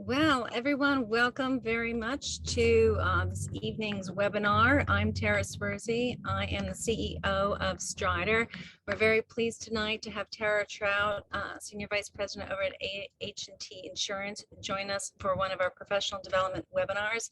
Well, everyone, welcome very much to this evening's webinar. I'm Tara Swersey. I am the CEO of Strider. We're very pleased tonight to have Tara Trout, Senior Vice President over at AHT Insurance, join us for one of our professional development webinars.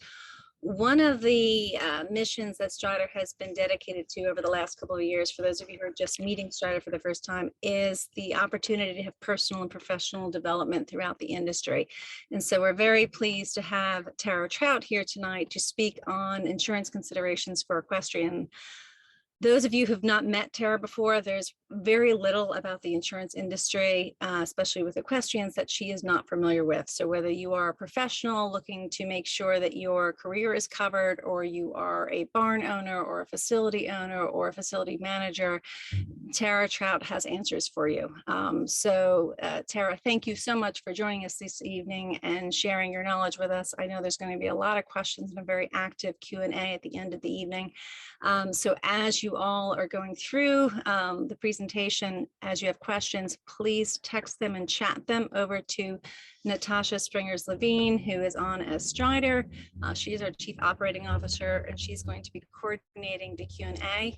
One of the missions that Strider has been dedicated to over the last couple of years, for those of you who are just meeting Strider for the first time, is the opportunity to have personal and professional development throughout the industry. And so we're very pleased to have Tara Trout here tonight to speak on insurance considerations for equestrian. Those of you who've not met Tara before, there's very little about the insurance industry, especially with equestrians, that she is not familiar with. So whether you are a professional looking to make sure that your career is covered, or you are a barn owner or a facility owner or a facility manager, Tara Trout has answers for you. Tara, thank you so much for joining us this evening and sharing your knowledge with us. I know there's going to be a lot of questions and a very active Q&A at the end of the evening. So as you all are going through the presentation, as you have questions, please text them and chat them over to Natasha Stringers-Levine, who is on as Strider. She is our Chief Operating Officer, and she's going to be coordinating the Q&A.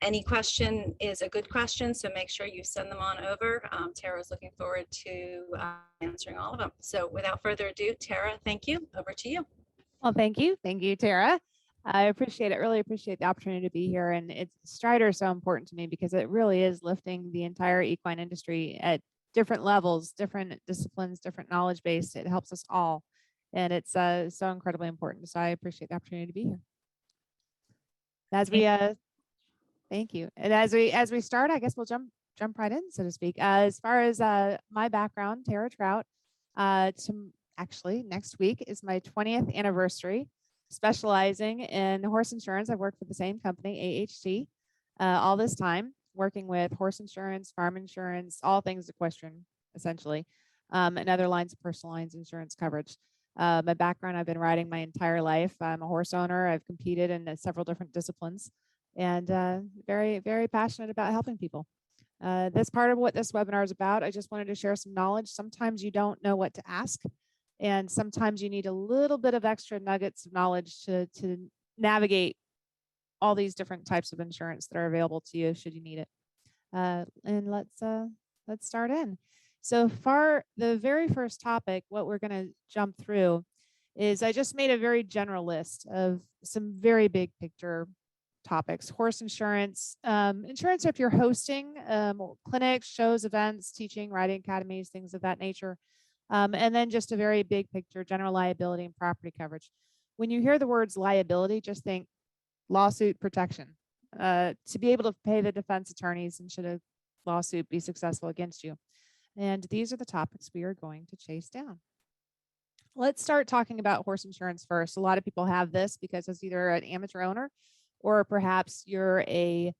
Any question is a good question, so make sure you send them on over. Tara's looking forward to answering all of them. So without further ado, Tara, thank you. Over to you. Well, thank you. Thank you, Tara. I appreciate it. Really appreciate the opportunity to be here. And Strider is so important to me because it really is lifting the entire equine industry at different levels, different disciplines, different knowledge base. It helps us all. And it's so incredibly important. So I appreciate the opportunity to be here. As we thank you. And as we start, I guess we'll jump right in, so to speak. As far as my background, Tara Trout, actually next week is my 20th anniversary specializing in horse insurance. I've worked for the same company, AHT, all this time, working with horse insurance, farm insurance, all things equestrian, essentially, and other lines of personal lines insurance coverage. My background, I've been riding my entire life. I'm a horse owner. I've competed in several different disciplines, and very, very passionate about helping people. This part of what this webinar is about, I just wanted to share some knowledge. Sometimes you don't know what to ask, and sometimes you need a little bit of extra nuggets of knowledge to navigate all these different types of insurance that are available to you should you need it. And let's start in. So far, the very first topic, what we're going to jump through is I just made a very general list of some very big picture topics. Horse insurance, insurance if you're hosting clinics, shows, events, teaching, riding academies, things of that nature. And then just a very big picture, general liability and property coverage. When you hear the words liability, just think lawsuit protection, to be able to pay the defense attorneys and should a lawsuit be successful against you. And these are the topics we are going to chase down. Let's start talking about horse insurance first. A lot of people have this because it's either an amateur owner or perhaps you're a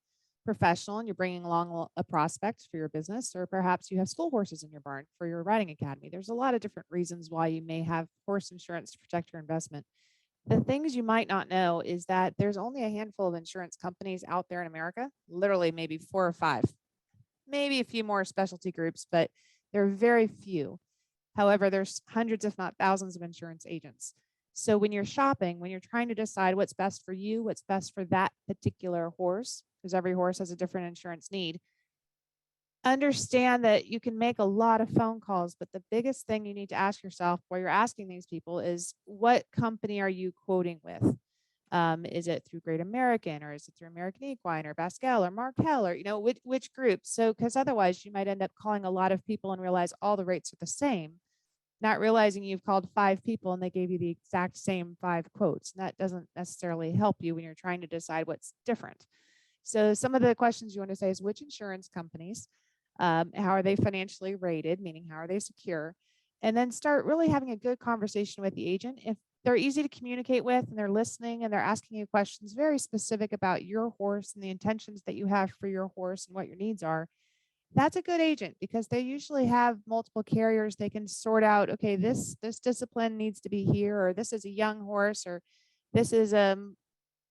professional and you're bringing along a prospect for your business, or perhaps you have school horses in your barn for your riding academy. There's a lot of different reasons why you may have horse insurance to protect your investment. The things you might not know is that there's only a handful of insurance companies out there in America, literally maybe 4 or 5, maybe a few more specialty groups, but there are very few. However, there's hundreds, if not thousands, of insurance agents. So when you're shopping, when you're trying to decide what's best for you, what's best for that particular horse, because every horse has a different insurance need, understand that you can make a lot of phone calls, but the biggest thing you need to ask yourself while you're asking these people is, what company are you quoting with? Is it through Great American, or is it through American Equine or Baskel or Markel, or which group? So because otherwise you might end up calling a lot of people and realize all the rates are the same, not realizing you've called 5 people and they gave you the exact same 5 quotes. And that doesn't necessarily help you when you're trying to decide what's different. So some of the questions you want to say is, which insurance companies, how are they financially rated, meaning how are they secure? And then start really having a good conversation with the agent. If they're easy to communicate with and they're listening and they're asking you questions very specific about your horse and the intentions that you have for your horse and what your needs are, that's a good agent, because they usually have multiple carriers. They can sort out, okay, this discipline needs to be here, or this is a young horse, or this is a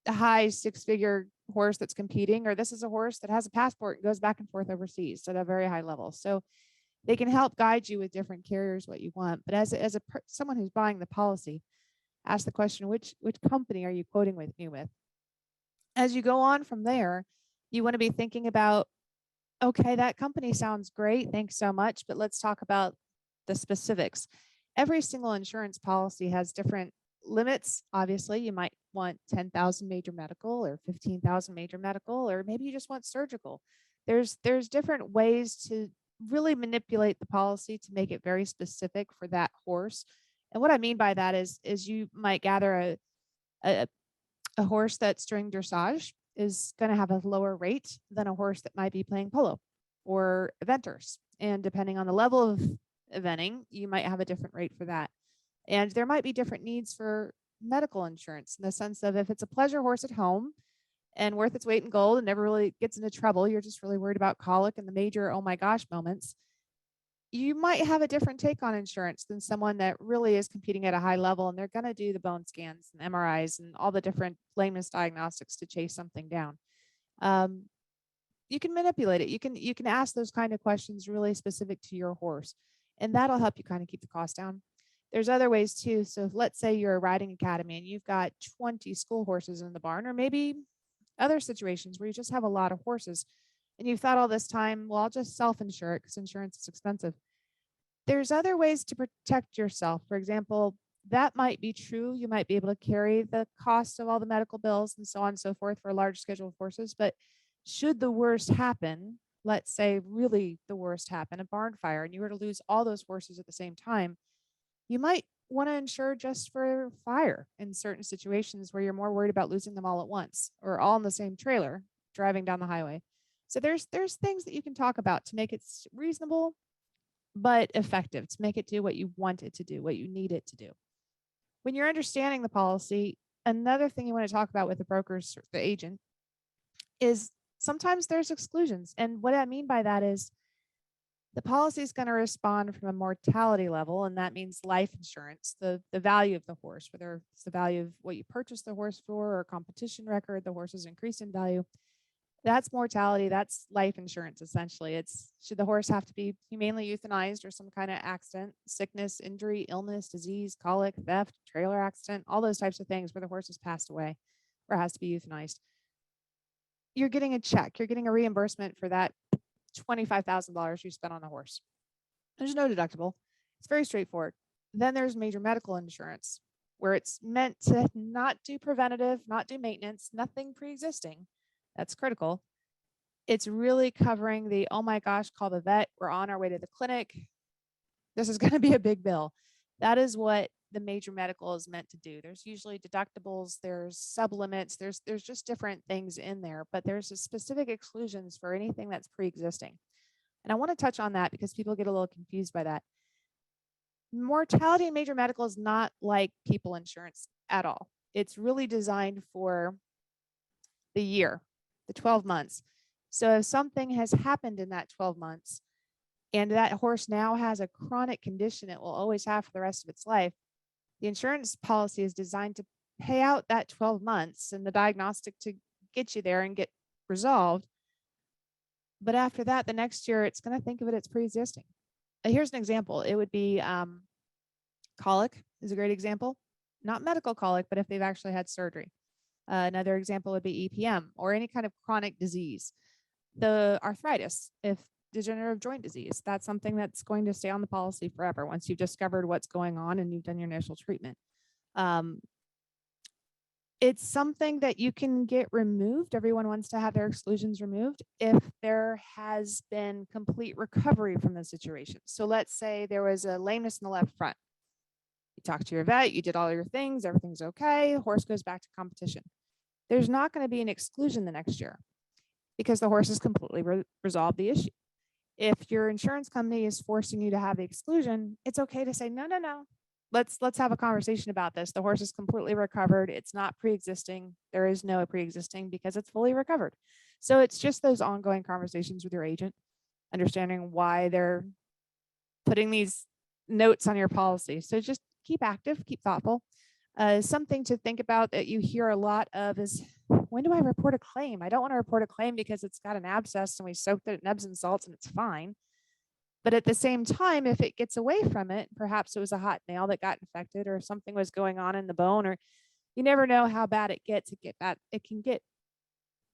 high 6-figure horse that's competing, or this is a horse that has a passport and goes back and forth overseas at a very high level. So They can help guide you with different carriers what you want. But as someone who's buying the policy, ask the question, which company are you quoting with me with? As you go on from there, you want to be thinking about, okay, that company sounds great. Thanks so much. But let's talk about the specifics. Every single insurance policy has different limits. Obviously, you might want 10,000 major medical or 15,000 major medical, or maybe you just want surgical. There's different ways to really manipulate the policy to make it very specific for that horse. And what I mean by that is you might gather a horse that's doing dressage is going to have a lower rate than a horse that might be playing polo or eventers. And depending on the level of eventing, you might have a different rate for that. And there might be different needs for medical insurance in the sense of if it's a pleasure horse at home and worth its weight in gold and never really gets into trouble, you're just really worried about colic and the major, oh my gosh moments, you might have a different take on insurance than someone that really is competing at a high level and they're going to do the bone scans and MRIs and all the different lameness diagnostics to chase something down. You can manipulate it. You can ask those kind of questions really specific to your horse, and that'll help you kind of keep the cost down. There's other ways too. So let's say you're a riding academy and you've got 20 school horses in the barn, or maybe other situations where you just have a lot of horses and you've thought all this time, well, I'll just self-insure it because insurance is expensive. There's other ways to protect yourself. For example, that might be true. You might be able to carry the cost of all the medical bills and so on and so forth for a large schedule of horses. But should the worst happen, let's say really the worst happen, a barn fire, and you were to lose all those horses at the same time, you might want to insure just for fire in certain situations where you're more worried about losing them all at once or all in the same trailer driving down the highway. So there's things that you can talk about to make it reasonable but effective, to make it do what you want it to do, what you need it to do. When you're understanding the policy, another thing you want to talk about with the brokers, the agent, is sometimes there's exclusions. And what I mean by that is the policy is going to respond from a mortality level, and that means life insurance, the value of the horse, whether it's the value of what you purchased the horse for or competition record, the horse has increased in value. That's mortality. That's life insurance, essentially. It's should the horse have to be humanely euthanized or some kind of accident, sickness, injury, illness, disease, colic, theft, trailer accident, all those types of things where the horse has passed away or has to be euthanized. You're getting a check. You're getting a reimbursement for that $25,000 you spent on the horse. There's no deductible. It's very straightforward. Then there's major medical insurance, where it's meant to not do preventative, not do maintenance, nothing pre-existing. That's critical. It's really covering the, oh my gosh, call the vet. We're on our way to the clinic. This is going to be a big bill. That is what the major medical is meant to do. There's usually deductibles, there's sublimits, there's just different things in there, but there's a specific exclusions for anything that's pre-existing. And I want to touch on that because people get a little confused by that. Mortality in major medical is not like people insurance at all. It's really designed for the year, the 12 months. So if something has happened in that 12 months and that horse now has a chronic condition it will always have for the rest of its life, the insurance policy is designed to pay out that 12 months and the diagnostic to get you there and get resolved. But after that, the next year, it's going to think of it as pre-existing. Here's an example. It would be colic is a great example. Not medical colic, but if they've actually had surgery. Another example would be EPM or any kind of chronic disease. The arthritis, if degenerative joint disease, that's something that's going to stay on the policy forever once you've discovered what's going on and you've done your initial treatment. It's something that you can get removed. Everyone wants to have their exclusions removed if there has been complete recovery from the situation. So let's say there was a lameness in the left front. You talked to your vet, you did all your things, everything's okay, horse goes back to competition. There's not going to be an exclusion the next year because the horse has completely resolved the issue. If your insurance company is forcing you to have the exclusion, it's okay to say, no. Let's have a conversation about this. The horse is completely recovered. It's not pre-existing. There is no pre-existing because it's fully recovered. So it's just those ongoing conversations with your agent, understanding why they're putting these notes on your policy. So just keep active, keep thoughtful. Something to think about that you hear a lot of is, when do I report a claim? I don't want to report a claim because it's got an abscess and we soaked it in Epsom salts and it's fine. But at the same time, if it gets away from it, perhaps it was a hot nail that got infected or something was going on in the bone, or you never know how bad it gets. It can get,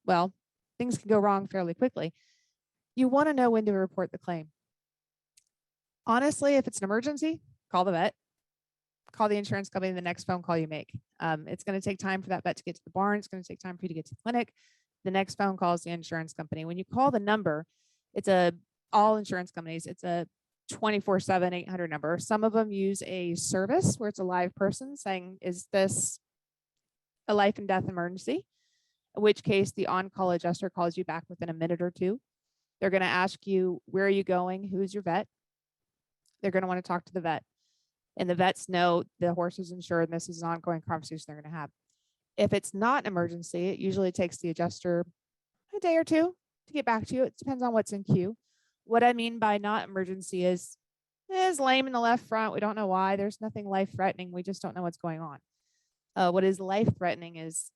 well, things can go wrong fairly quickly. You want to know when to report the claim. Honestly, if it's an emergency, call the vet, call the insurance company the next phone call you make. It's going to take time for that vet to get to the barn. It's going to take time for you to get to the clinic. The next phone call is the insurance company. When you call the number, all insurance companies, it's a 24/7 800 number. Some of them use a service where it's a live person saying, is this a life and death emergency? In which case the on-call adjuster calls you back within a minute or two. They're going to ask you, where are you going? Who's your vet? They're going to want to talk to the vet. And the vets know the horse is insured and this is an ongoing conversation they're going to have. If it's not an emergency, it usually takes the adjuster a day or two to get back to you. It depends on what's in queue. What I mean by not emergency is lame in the left front. We don't know why. There's nothing life-threatening. We just don't know what's going on. What is life-threatening is,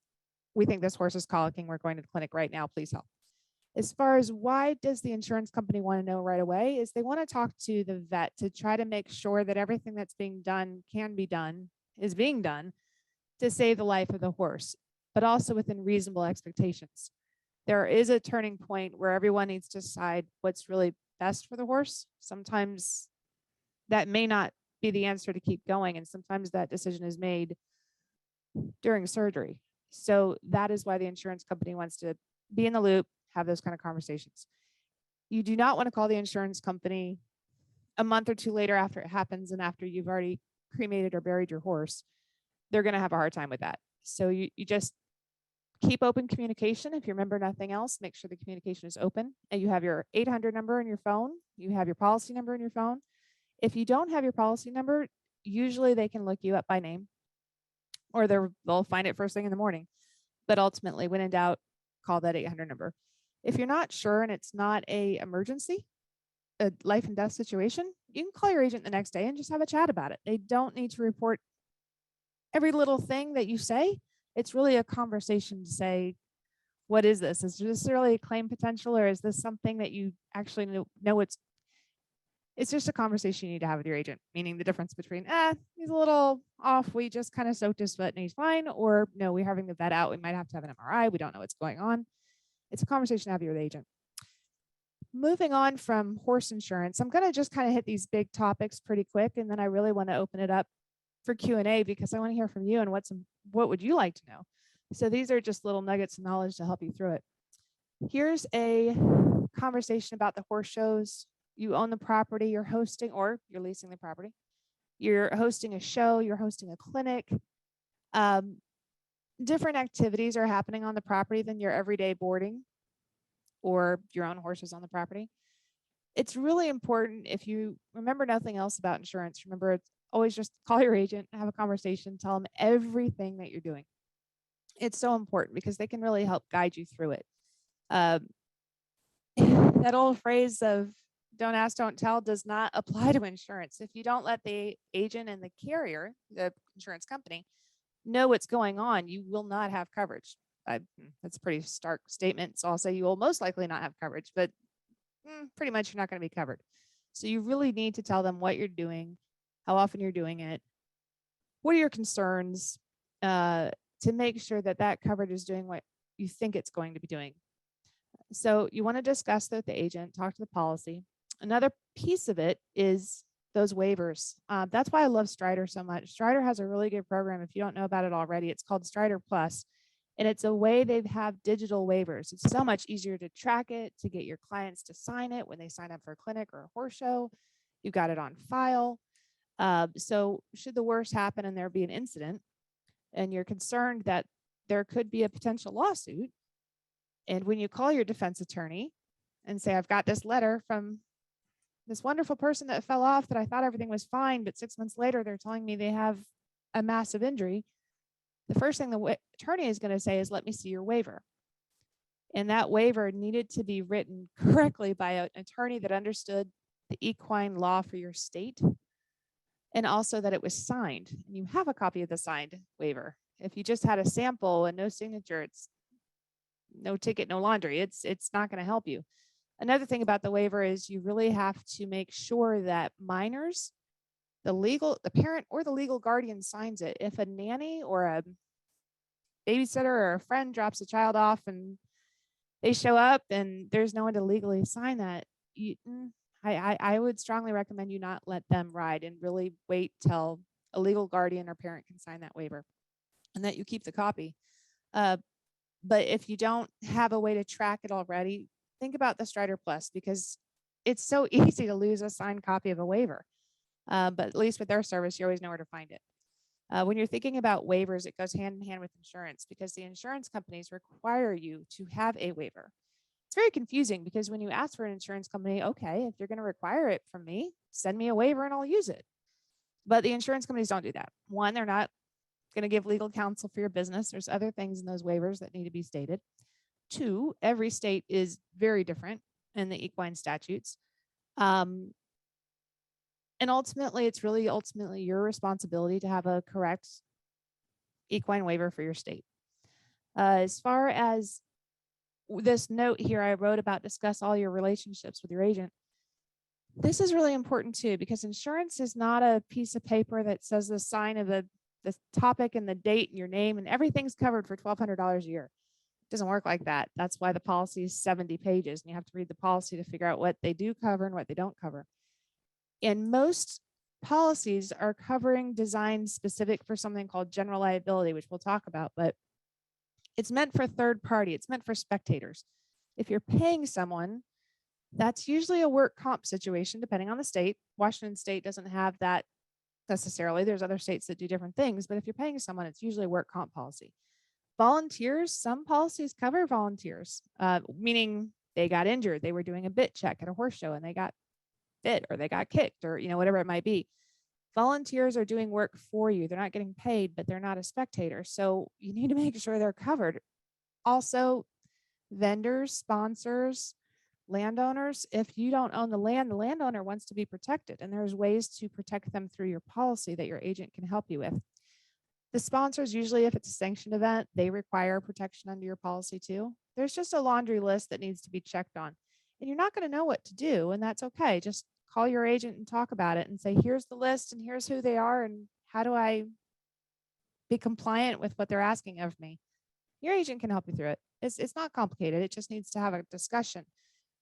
we think this horse is colicking. We're going to the clinic right now. Please help. As far as why does the insurance company want to know right away, is they want to talk to the vet to try to make sure that everything that's being done is being done to save the life of the horse, but also within reasonable expectations. There is a turning point where everyone needs to decide what's really best for the horse. Sometimes that may not be the answer to keep going, and sometimes that decision is made during surgery. So that is why the insurance company wants to be in the loop, have those kind of conversations. You do not want to call the insurance company a month or two later after it happens and after you've already cremated or buried your horse. They're going to have a hard time with that. So you just keep open communication. If you remember nothing else, make sure the communication is open, and you have your 800 number in your phone. You have your policy number in your phone. If you don't have your policy number, usually they can look you up by name, or they'll find it first thing in the morning. But ultimately, when in doubt, call that 800 number. If you're not sure and it's not an emergency, a life and death situation, you can call your agent the next day and just have a chat about it. They don't need to report every little thing that you say. It's really a conversation to say, what is this? Is this really a claim potential, or is this something that you actually know it's just a conversation you need to have with your agent, meaning the difference between, he's a little off, we just kind of soaked his foot and he's fine, or no, we're having the vet out, we might have to have an MRI, we don't know what's going on. It's a conversation to have with your agent. Moving on from horse insurance, I'm going to just kind of hit these big topics pretty quick, and then I really want to open it up for Q&A because I want to hear from you and what would you like to know? So these are just little nuggets of knowledge to help you through it. Here's a conversation about the horse shows. You own the property, you're hosting, or you're leasing the property. You're hosting a show, you're hosting a clinic. Different activities are happening on the property than your everyday boarding or your own horses on the property. It's really important, if you remember nothing else about insurance, remember it's always just call your agent, have a conversation, tell them everything that you're doing. It's so important because they can really help guide you through it. That old phrase of don't ask, don't tell does not apply to insurance. If you don't let the agent and the carrier, the insurance company, know what's going on, you will not have coverage. That's a pretty stark statement. So I'll say you will most likely not have coverage, but pretty much you're not going to be covered. So you really need to tell them what you're doing, how often you're doing it, what are your concerns, to make sure that that coverage is doing what you think it's going to be doing. So you want to discuss that with the agent, talk to the policy. Another piece of it is those waivers. That's why I love Strider so much. Strider has a really good program. If you don't know about it already, it's called Strider Plus. And it's a way they have digital waivers. It's so much easier to track it, to get your clients to sign it when they sign up for a clinic or a horse show. You've got it on file. So should the worst happen and there be an incident, and you're concerned that there could be a potential lawsuit, and when you call your defense attorney and say, I've got this letter from this wonderful person that fell off that I thought everything was fine, but 6 months later, they're telling me they have a massive injury. The first thing the attorney is going to say is, let me see your waiver. And that waiver needed to be written correctly by an attorney that understood the equine law for your state, and also that it was signed. And you have a copy of the signed waiver. If you just had a sample and no signature, it's no ticket, no laundry. It's not going to help you. Another thing about the waiver is you really have to make sure that minors, the parent or the legal guardian signs it. If a nanny or a babysitter or a friend drops a child off and they show up and there's no one to legally sign that, I would strongly recommend you not let them ride and really wait till a legal guardian or parent can sign that waiver and that you keep the copy. But if you don't have a way to track it already, think about the Strider Plus, because it's so easy to lose a signed copy of a waiver. But at least with their service, you always know where to find it. When you're thinking about waivers, it goes hand in hand with insurance, because the insurance companies require you to have a waiver. It's very confusing because when you ask for an insurance company, okay, if you're going to require it from me, send me a waiver and I'll use it. But the insurance companies don't do that. One, they're not going to give legal counsel for your business. There's other things in those waivers that need to be stated. Two, every state is very different in the equine statutes. And ultimately, it's really your responsibility to have a correct equine waiver for your state. As far as this note here I wrote about, discuss all your relationships with your agent. This is really important too, because insurance is not a piece of paper that says the sign of the topic and the date and your name and everything's covered for $1,200 a year. It doesn't work like that. That's why the policy is 70 pages and you have to read the policy to figure out what they do cover and what they don't cover. And most policies are covering design specific for something called general liability, which we'll talk about, but it's meant for third party. It's meant for spectators. If you're paying someone, that's usually a work comp situation, depending on the state. Washington State doesn't have that necessarily. There's other states that do different things, but if you're paying someone, it's usually a work comp policy. Volunteers, some policies cover volunteers, meaning they got injured. They were doing a bit check at a horse show and they got bit or they got kicked or, whatever it might be. Volunteers are doing work for you. They're not getting paid, but they're not a spectator. So you need to make sure they're covered. Also, vendors, sponsors, landowners, if you don't own the land, the landowner wants to be protected. And there's ways to protect them through your policy that your agent can help you with. The sponsors, usually if it's a sanctioned event, they require protection under your policy too. There's just a laundry list that needs to be checked on. And you're not going to know what to do, and that's okay. Just call your agent and talk about it and say, here's the list and here's who they are and how do I be compliant with what they're asking of me. Your agent can help you through it. It's not complicated. It just needs to have a discussion.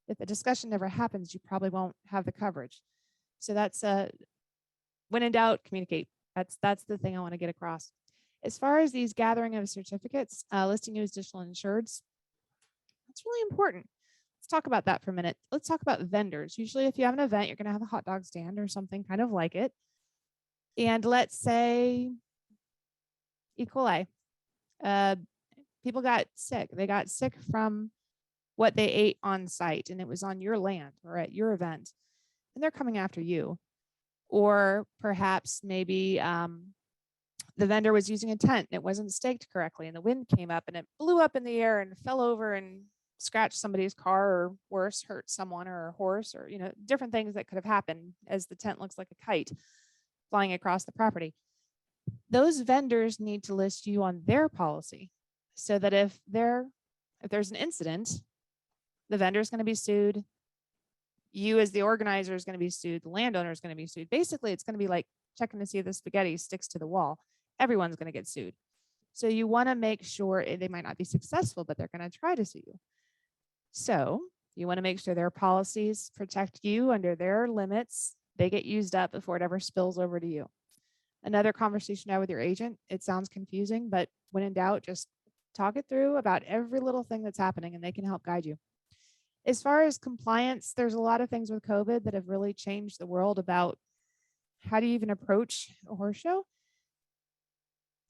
If the discussion never happens, you probably won't have the coverage. So that's when in doubt, communicate. That's the thing I want to get across. As far as these gathering of certificates, listing you as additional insureds, that's really important. Let's talk about that for a minute. Let's talk about vendors. Usually if you have an event, you're going to have a hot dog stand or something kind of like it. And let's say E. coli. People got sick. They got sick from what they ate on site and it was on your land or at your event and they're coming after you. Or perhaps maybe the vendor was using a tent and it wasn't staked correctly and the wind came up and it blew up in the air and fell over and scratched somebody's car or worse, hurt someone or a horse or, different things that could have happened as the tent looks like a kite flying across the property. Those vendors need to list you on their policy so that if there's an incident, the vendor is going to be sued. You as the organizer is going to be sued. The landowner is going to be sued. Basically, it's going to be like checking to see if the spaghetti sticks to the wall. Everyone's going to get sued. So you want to make sure they might not be successful, but they're going to try to sue you. So you want to make sure their policies protect you under their limits. They get used up before it ever spills over to you. Another conversation I have with your agent, it sounds confusing, but when in doubt, just talk it through about every little thing that's happening and they can help guide you. As far as compliance, there's a lot of things with COVID that have really changed the world about how do you even approach a horse show?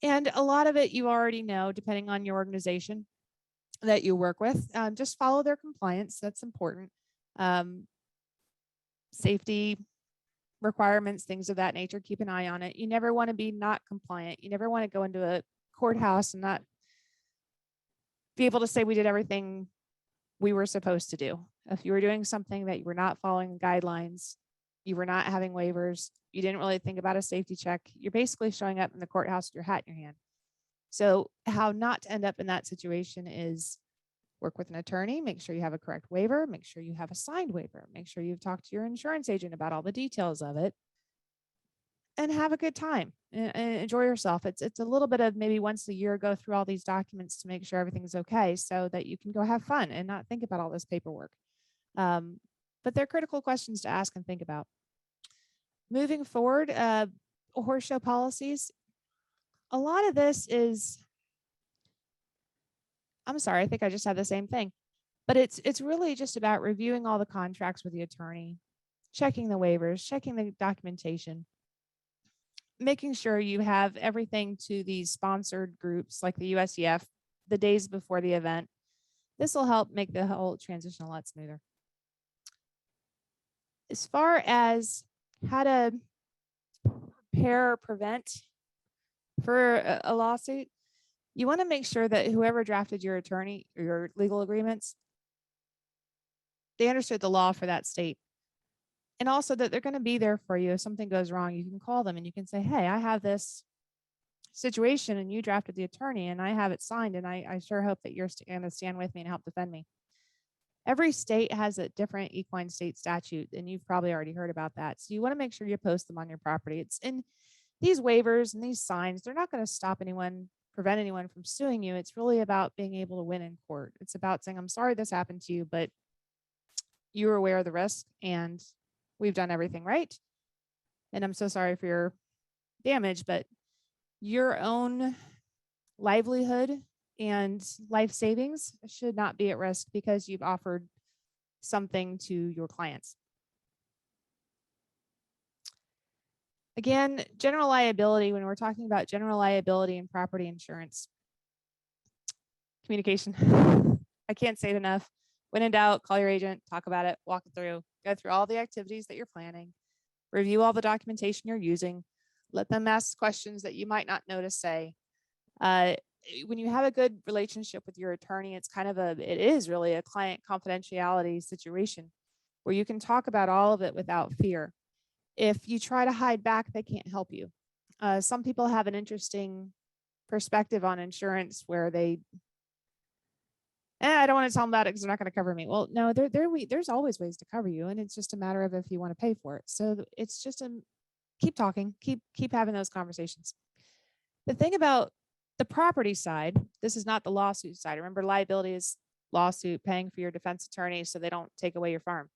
And a lot of it you already know, depending on your organization that you work with. Just follow their compliance. That's important. Safety requirements, things of that nature, keep an eye on it. You never want to be not compliant. You never want to go into a courthouse and not be able to say we did everything we were supposed to do. If you were doing something that you were not following guidelines, you were not having waivers, you didn't really think about a safety check, you're basically showing up in the courthouse with your hat in your hand. So how not to end up in that situation is Work with an attorney, make sure you have a correct waiver, make sure you have a signed waiver, make sure you've talked to your insurance agent about all the details of it, and have a good time and enjoy yourself. It's a little bit of maybe once a year, go through all these documents to make sure everything's okay so that you can go have fun and not think about all this paperwork. But they're critical questions to ask and think about. Moving forward, horse show policies. A lot of this is, I'm sorry, I think I just had the same thing, but it's really just about reviewing all the contracts with the attorney, checking the waivers, checking the documentation, making sure you have everything to these sponsored groups like the USEF the days before the event. This will help make the whole transition a lot smoother. As far as how to prepare or prevent for a lawsuit, you want to make sure that whoever drafted your attorney or your legal agreements, they understood the law for that state. And also that they're going to be there for you. If something goes wrong, you can call them and you can say, hey, I have this situation and you drafted the attorney and I have it signed, and I sure hope that you're going to stand with me and help defend me. Every state has a different equine state statute, and you've probably already heard about that. So you want to make sure you post them on your property. It's in these waivers and these signs, they're not going to stop anyone, prevent anyone from suing you. It's really about being able to win in court. It's about saying, I'm sorry this happened to you, but you were aware of the risk and we've done everything right. And I'm so sorry for your damage, but your own livelihood and life savings should not be at risk because you've offered something to your clients. Again, general liability, when we're talking about general liability and property insurance, communication. I can't say it enough. When in doubt, call your agent, talk about it, walk it through, go through all the activities that you're planning, review all the documentation you're using, let them ask questions that you might not know to say. When you have a good relationship with your attorney, it's kind of it is really a client confidentiality situation where you can talk about all of it without fear. If you try to hide back, they can't help you. Some people have an interesting perspective on insurance where I don't want to tell them about it because they're not going to cover me. Well, no, there's always ways to cover you, and it's just a matter of if you want to pay for it. So it's just keep talking, keep having those conversations. The thing about the property side, this is not the lawsuit side. Remember, liability is lawsuit, paying for your defense attorney so they don't take away your farm.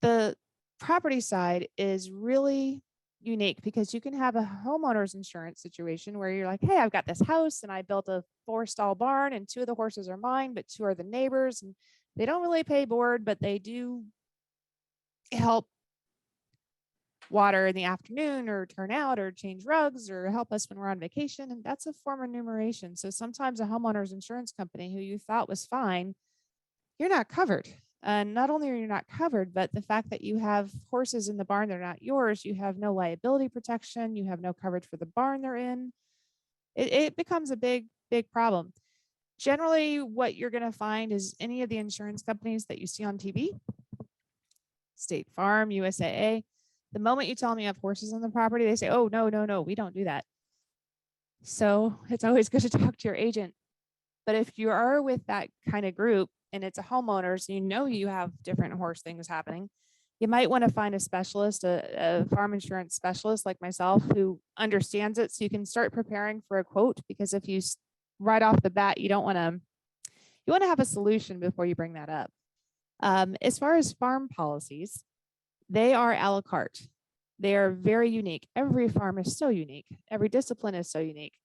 The property side is really unique because you can have a homeowner's insurance situation where you're like, hey, I've got this house and I built a 4-stall barn and 2 of the horses are mine, but 2 are the neighbors, and they don't really pay board, but they do help water in the afternoon or turn out or change rugs or help us when we're on vacation. And that's a form of enumeration. So sometimes a homeowner's insurance company who you thought was fine, you're not covered. And not only are you not covered, but the fact that you have horses in the barn, they're not yours, you have no liability protection, you have no coverage for the barn they're in. It becomes a big problem. Generally, what you're going to find is any of the insurance companies that you see on TV, State Farm, USAA, the moment you tell them you have horses on the property, they say, oh, no, we don't do that. So it's always good to talk to your agent. But if you are with that kind of group and it's a homeowner, so you know you have different horse things happening, you might want to find a specialist, a farm insurance specialist like myself who understands it, so you can start preparing for a quote. Because if you right off the bat, you want to have a solution before you bring that up. As far as farm policies, they are a la carte. They are very unique. Every farm is so unique. Every discipline is so unique.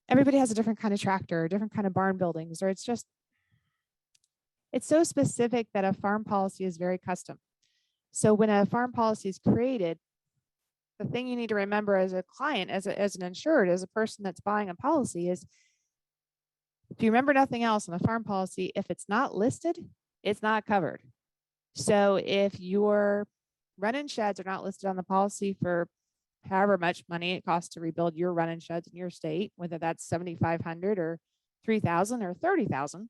Everybody has a different kind of tractor, different kind of barn buildings, or it's so specific that a farm policy is very custom. So when a farm policy is created, the thing you need to remember as a client, as an insured, as a person that's buying a policy is, if you remember nothing else on a farm policy, if it's not listed, it's not covered. So if your run-in sheds are not listed on the policy for however much money it costs to rebuild your run-in sheds in your state, whether that's $7,500 or $3,000 or $30,000,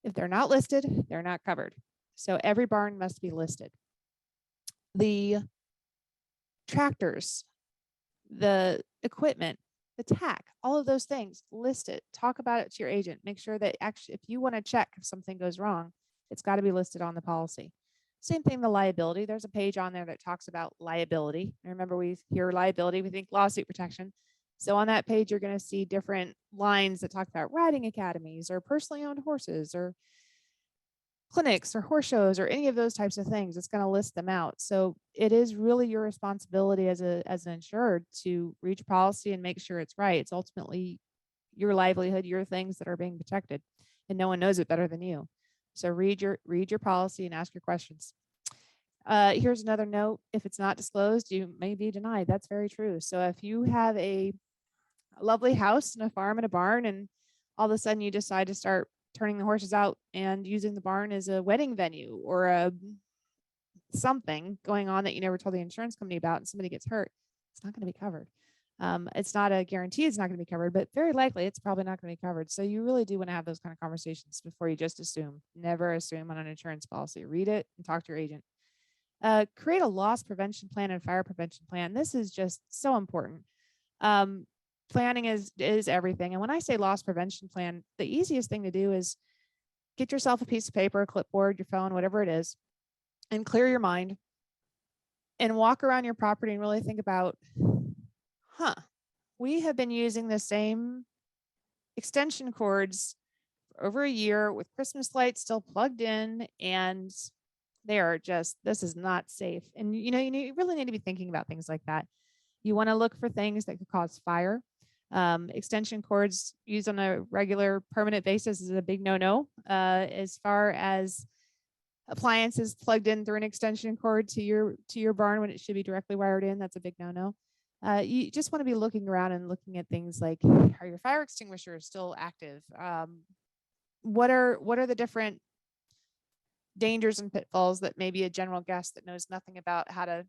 if they're not listed, they're not covered. So every barn must be listed. The tractors, the equipment, the tack, all of those things, list it, talk about it to your agent, make sure that actually, if you want to check if something goes wrong, it's got to be listed on the policy. Same thing, the liability. There's a page on there that talks about liability. And remember, we hear liability, we think lawsuit protection. So on that page, you're going to see different lines that talk about riding academies or personally owned horses or clinics or horse shows or any of those types of things. It's going to list them out. So it is really your responsibility as an insured to read your policy and make sure it's right. It's ultimately your livelihood, your things that are being protected, and no one knows it better than you. So read your policy and ask your questions. Here's another note. If it's not disclosed, you may be denied. That's very true. So if you have a lovely house and a farm and a barn, and all of a sudden you decide to start turning the horses out and using the barn as a wedding venue or a something going on that you never told the insurance company about, and somebody gets hurt, it's not going to be covered. It's not a guarantee it's not going to be covered, but very likely it's probably not going to be covered. So you really do want to have those kind of conversations before you just assume. Never assume on an insurance policy. Read it and talk to your agent. Create a loss prevention plan and fire prevention plan. This is just so important. Planning is everything. And when I say loss prevention plan, the easiest thing to do is get yourself a piece of paper, a clipboard, your phone, whatever it is, and clear your mind and walk around your property and really think about, we have been using the same extension cords for over a year with Christmas lights still plugged in, and they are just, this is not safe. And you really need to be thinking about things like that. You want to look for things that could cause fire. Extension cords used on a regular permanent basis is a big no-no. As far as appliances plugged in through an extension cord to your barn when it should be directly wired in, that's a big no-no. You just want to be looking around and looking at things like, are your fire extinguishers still active? What are the different dangers and pitfalls that maybe a general guest that knows nothing about how to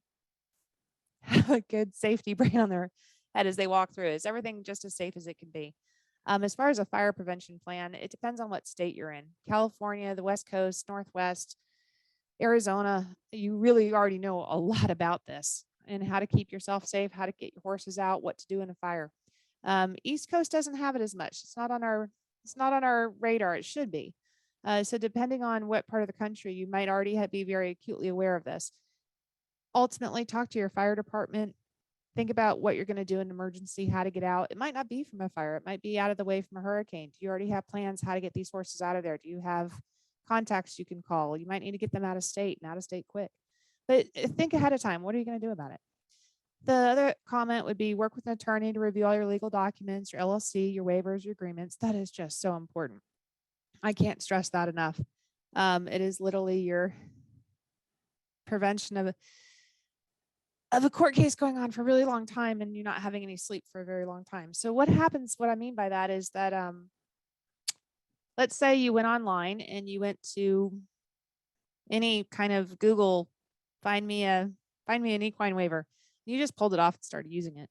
have a good safety brain on their head as they walk through? Is everything just as safe as it can be? As far as a fire prevention plan, it depends on what state you're in. California, the West Coast, Northwest, Arizona, you really already know a lot about this and how to keep yourself safe, how to get your horses out, what to do in a fire. East Coast doesn't have it as much. It's not on our radar. It should be. So depending on what part of the country, you might already be very acutely aware of this. Ultimately, talk to your fire department. Think about what you're going to do in an emergency, how to get out. It might not be from a fire. It might be out of the way from a hurricane. Do you already have plans how to get these horses out of there? Do you have contacts you can call? You might need to get them out of state quick. But think ahead of time. What are you going to do about it? The other comment would be work with an attorney to review all your legal documents, your LLC, your waivers, your agreements. That is just so important. I can't stress that enough. It is literally your prevention of a court case going on for a really long time and you're not having any sleep for a very long time. So what I mean by that is that let's say you went online and you went to any kind of Google, find me an equine waiver. You just pulled it off and started using it.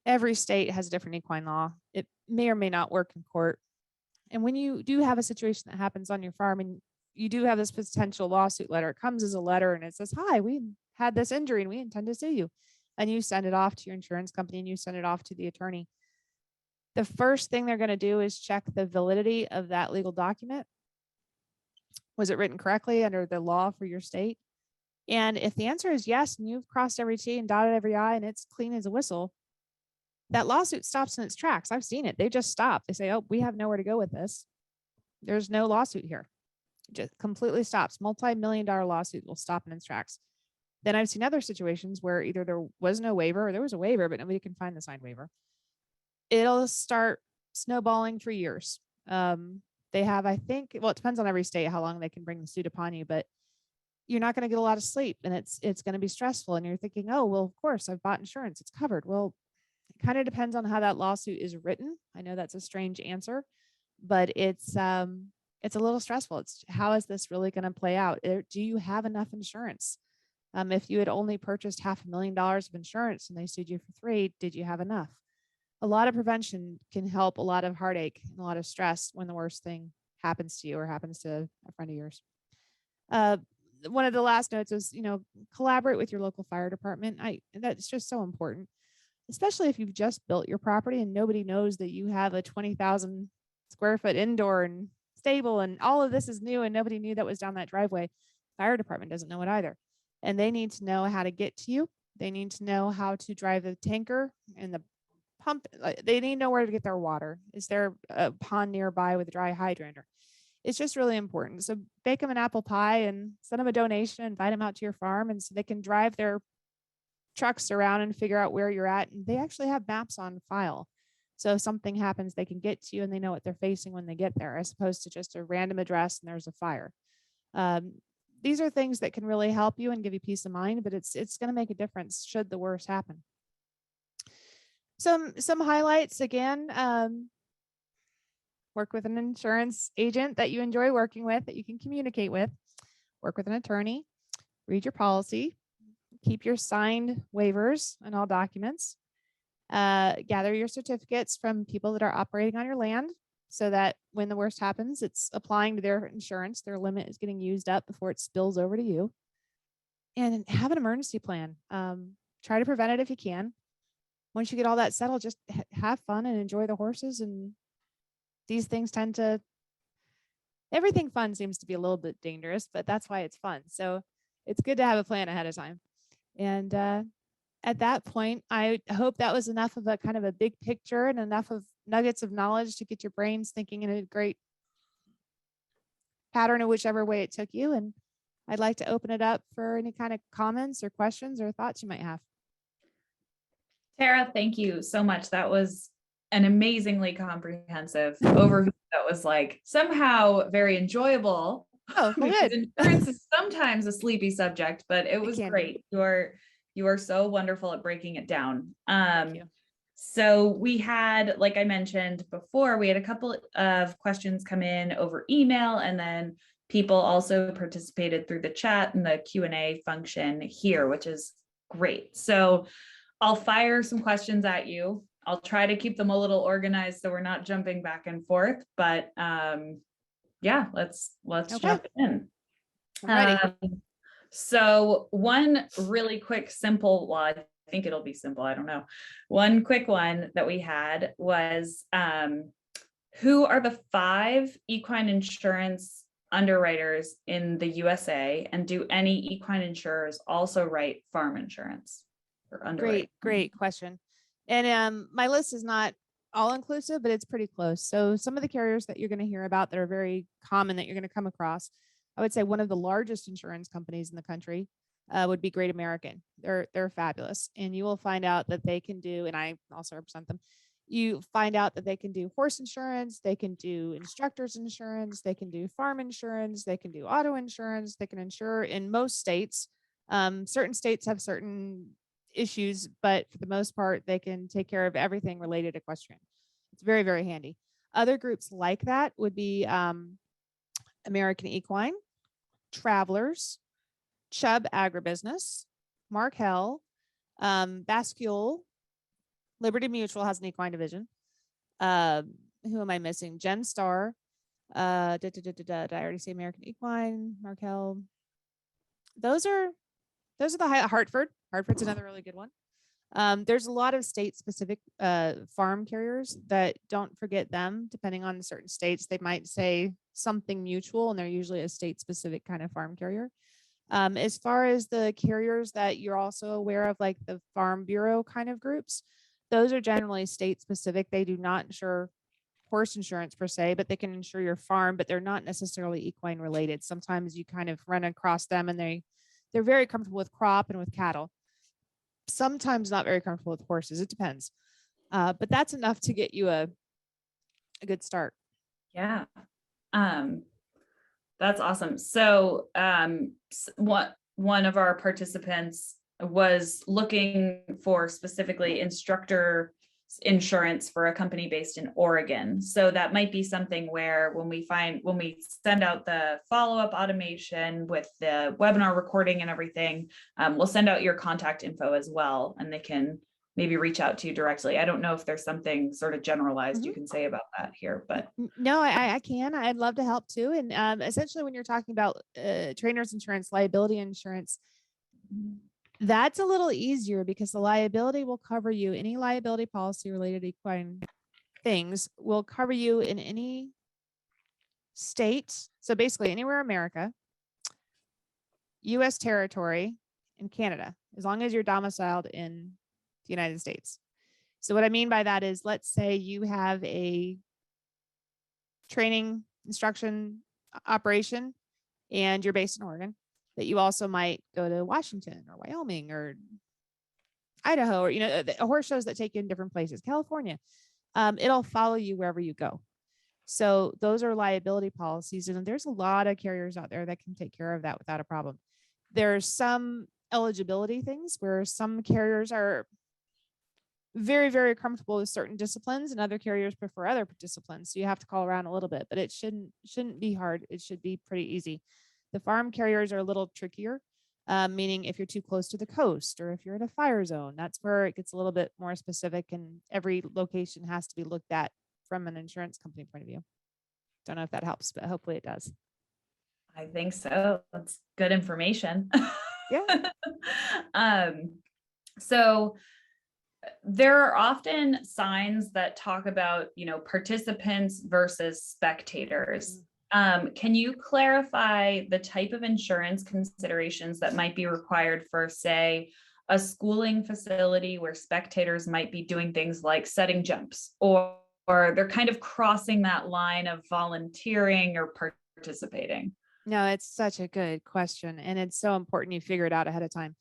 Every state has a different equine law. It may or may not work in court. And when you do have a situation that happens on your farm and you do have this potential lawsuit letter, it comes as a letter and it says, hi, we had this injury and we intend to sue you. And you send it off to your insurance company and you send it off to the attorney. The first thing they're going to do is check the validity of that legal document. Was it written correctly under the law for your state? And if the answer is yes, and you've crossed every T and dotted every I and it's clean as a whistle, that lawsuit stops in its tracks. I've seen it. They just stop. They say, oh, we have nowhere to go with this. There's no lawsuit here. It just completely stops. Multi-million-dollar lawsuit will stop in its tracks. Then I've seen other situations where either there was no waiver or there was a waiver, but nobody can find the signed waiver. It'll start snowballing for years. They have, I think, well, it depends on every state how long they can bring the suit upon you, but you're not going to get a lot of sleep and it's going to be stressful. And you're thinking, oh, well, of course, I've bought insurance. It's covered. Well, it kind of depends on how that lawsuit is written. I know that's a strange answer, but it's a little stressful. It's how is this really going to play out? Do you have enough insurance? If you had only purchased $500,000 of insurance and they sued you for $3 million, did you have enough? A lot of prevention can help a lot of heartache and a lot of stress when the worst thing happens to you or happens to a friend of yours. One of the last notes is, collaborate with your local fire department. That's just so important. especially if you've just built your property and nobody knows that you have a 20,000 square foot indoor and stable and all of this is new and nobody knew that was down that driveway. Fire department doesn't know it either. And they need to know how to get to you. They need to know how to drive the tanker and the pump. They need to know where to get their water. Is there a pond nearby with a dry hydrant? It's just really important. So bake them an apple pie and send them a donation, invite them out to your farm, and so they can drive their trucks around and figure out where you're at. And they actually have maps on file. So if something happens, they can get to you and they know what they're facing when they get there, as opposed to just a random address and there's a fire. These are things that can really help you and give you peace of mind, but it's going to make a difference should the worst happen. Some highlights again. Work with an insurance agent that you enjoy working with, that you can communicate with. Work with an attorney. Read your policy. Keep your signed waivers and all documents. Gather your certificates from people that are operating on your land so that when the worst happens, it's applying to their insurance. Their limit is getting used up before it spills over to you. And have an emergency plan. Try to prevent it if you can. Once you get all that settled, just have fun and enjoy the horses. And these things tend to, everything fun seems to be a little bit dangerous, but that's why it's fun. So it's good to have a plan ahead of time. And at that point, I hope that was enough of a kind of a big picture and enough of nuggets of knowledge to get your brains thinking in a great pattern of whichever way it took you. And I'd like to open it up for any kind of comments or questions or thoughts you might have. Tara, thank you so much. That was an amazingly comprehensive overview that was like somehow very enjoyable. Oh, well, because good. insurance is sometimes a sleepy subject, but it was great. You are so wonderful at breaking it down. Thank you. So we had, like I mentioned before, we had a couple of questions come in over email, and then people also participated through the chat and the Q&A function here, which is great. So I'll fire some questions at you. I'll try to keep them a little organized so we're not jumping back and forth, but yeah, let's jump in. So one really quick, simple, well, I think it'll be simple, I don't know. One quick one that we had was, who are the 5 equine insurance underwriters in the USA, and do any equine insurers also write farm insurance or underwrite? Great question. And my list is not all inclusive, but it's pretty close. So some of the carriers that you're going to hear about that are very common that you're going to come across, I would say one of the largest insurance companies in the country would be Great American. They're fabulous. And you will find out that they can do, and I also represent them, you find out that they can do horse insurance, they can do instructors insurance, they can do farm insurance, they can do auto insurance, they can insure in most states. Certain states have certain issues, but for the most part, they can take care of everything related to equestrian. It's very, very handy. Other groups like that would be American Equine, Travelers, Chubb Agribusiness, Markel, Bascule, Liberty Mutual has an equine division. Who am I missing? Genstar. Did I already say American Equine, Markel? Those are the Hartford. Hartford's another really good one. There's a lot of state-specific farm carriers that, don't forget them. Depending on certain states, they might say something mutual, and they're usually a state-specific kind of farm carrier. As far as the carriers that you're also aware of, like the Farm Bureau kind of groups, those are generally state-specific. They do not insure horse insurance per se, but they can insure your farm, but they're not necessarily equine related. Sometimes you kind of run across them and they're very comfortable with crop and with cattle. Sometimes not very comfortable with horses. It depends. But that's enough to get you a good start. Yeah. That's awesome. So one of our participants was looking for specifically instructor insurance for a company based in Oregon. So that might be something where when we send out the follow-up automation with the webinar recording and everything, we'll send out your contact info as well, and they can maybe reach out to you directly. I don't know if there's something sort of generalized you can say about that here, but no, I can. I'd love to help too. And essentially when you're talking about trainers insurance, liability insurance, That's a little easier because the liability will cover you. Any liability policy related to equine things will cover you in any state. So basically anywhere in America, US territory, and Canada, as long as you're domiciled in the United States. So what I mean by that is, let's say you have a training instruction operation and you're based in Oregon, that you also might go to Washington or Wyoming or Idaho, or, you know, horse shows that take you in different places, California. It'll follow you wherever you go. So those are liability policies. And there's a lot of carriers out there that can take care of that without a problem. There's some eligibility things where some carriers are very, very comfortable with certain disciplines and other carriers prefer other disciplines. So you have to call around a little bit, but it shouldn't be hard. It should be pretty easy. The farm carriers are a little trickier, meaning if you're too close to the coast or if you're in a fire zone, that's where it gets a little bit more specific, and every location has to be looked at from an insurance company point of view. Don't know if that helps, but hopefully it does. I think so. That's good information. Yeah. So there are often signs that talk about, you know, participants versus spectators. Can you clarify the type of insurance considerations that might be required for, say, a schooling facility where spectators might be doing things like setting jumps, or they're kind of crossing that line of volunteering or participating? No, it's such a good question, and it's so important you figure it out ahead of time.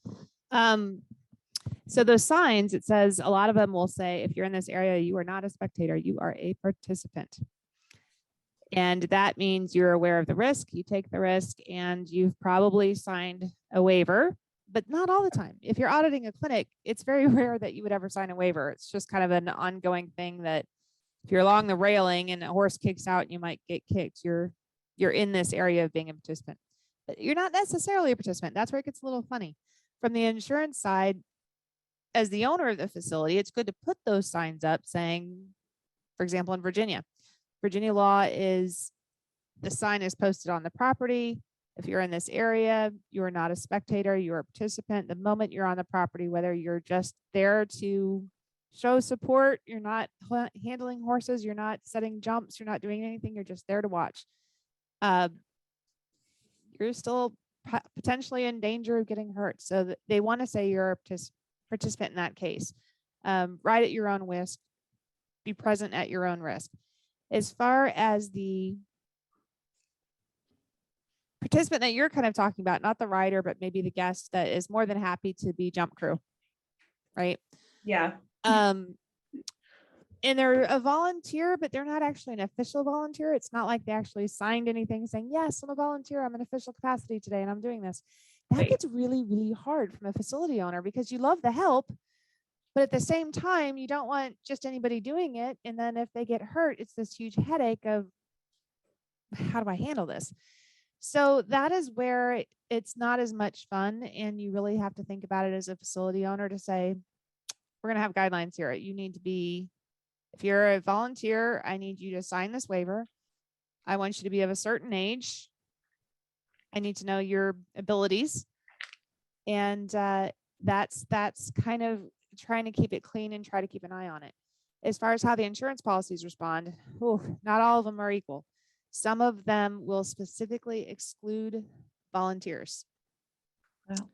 So those signs, it says, a lot of them will say, if you're in this area, you are not a spectator, you are a participant. And that means you're aware of the risk, you take the risk, and you've probably signed a waiver, but not all the time. If you're auditing a clinic, it's very rare that you would ever sign a waiver. It's just kind of an ongoing thing that if you're along the railing and a horse kicks out and you might get kicked, you're in this area of being a participant. But you're not necessarily a participant. That's where it gets a little funny. From the insurance side, as the owner of the facility, it's good to put those signs up saying, for example, in Virginia law is the sign is posted on the property. If you're in this area, you are not a spectator, you're a participant. The moment you're on the property, whether you're just there to show support, you're not handling horses, you're not setting jumps, you're not doing anything, you're just there to watch. You're still potentially in danger of getting hurt. So they want to say you're a participant in that case. Ride at your own risk, be present at your own risk. As far as the participant that you're kind of talking about, not the rider, but maybe the guest that is more than happy to be jump crew, right? Yeah. And they're a volunteer, but they're not actually an official volunteer. It's not like they actually signed anything saying, yes, I'm a volunteer, I'm in official capacity today, and I'm doing this. That gets really, really hard from a facility owner because you love the help, but at the same time, you don't want just anybody doing it. And then if they get hurt, it's this huge headache of how do I handle this? So that is where it's not as much fun. And you really have to think about it as a facility owner to say, we're going to have guidelines here. You need to be, if you're a volunteer, I need you to sign this waiver. I want you to be of a certain age. I need to know your abilities. And that's kind of trying to keep it clean and try to keep an eye on it. As far as how the insurance policies respond, not all of them are equal. Some of them will specifically exclude volunteers. Wow.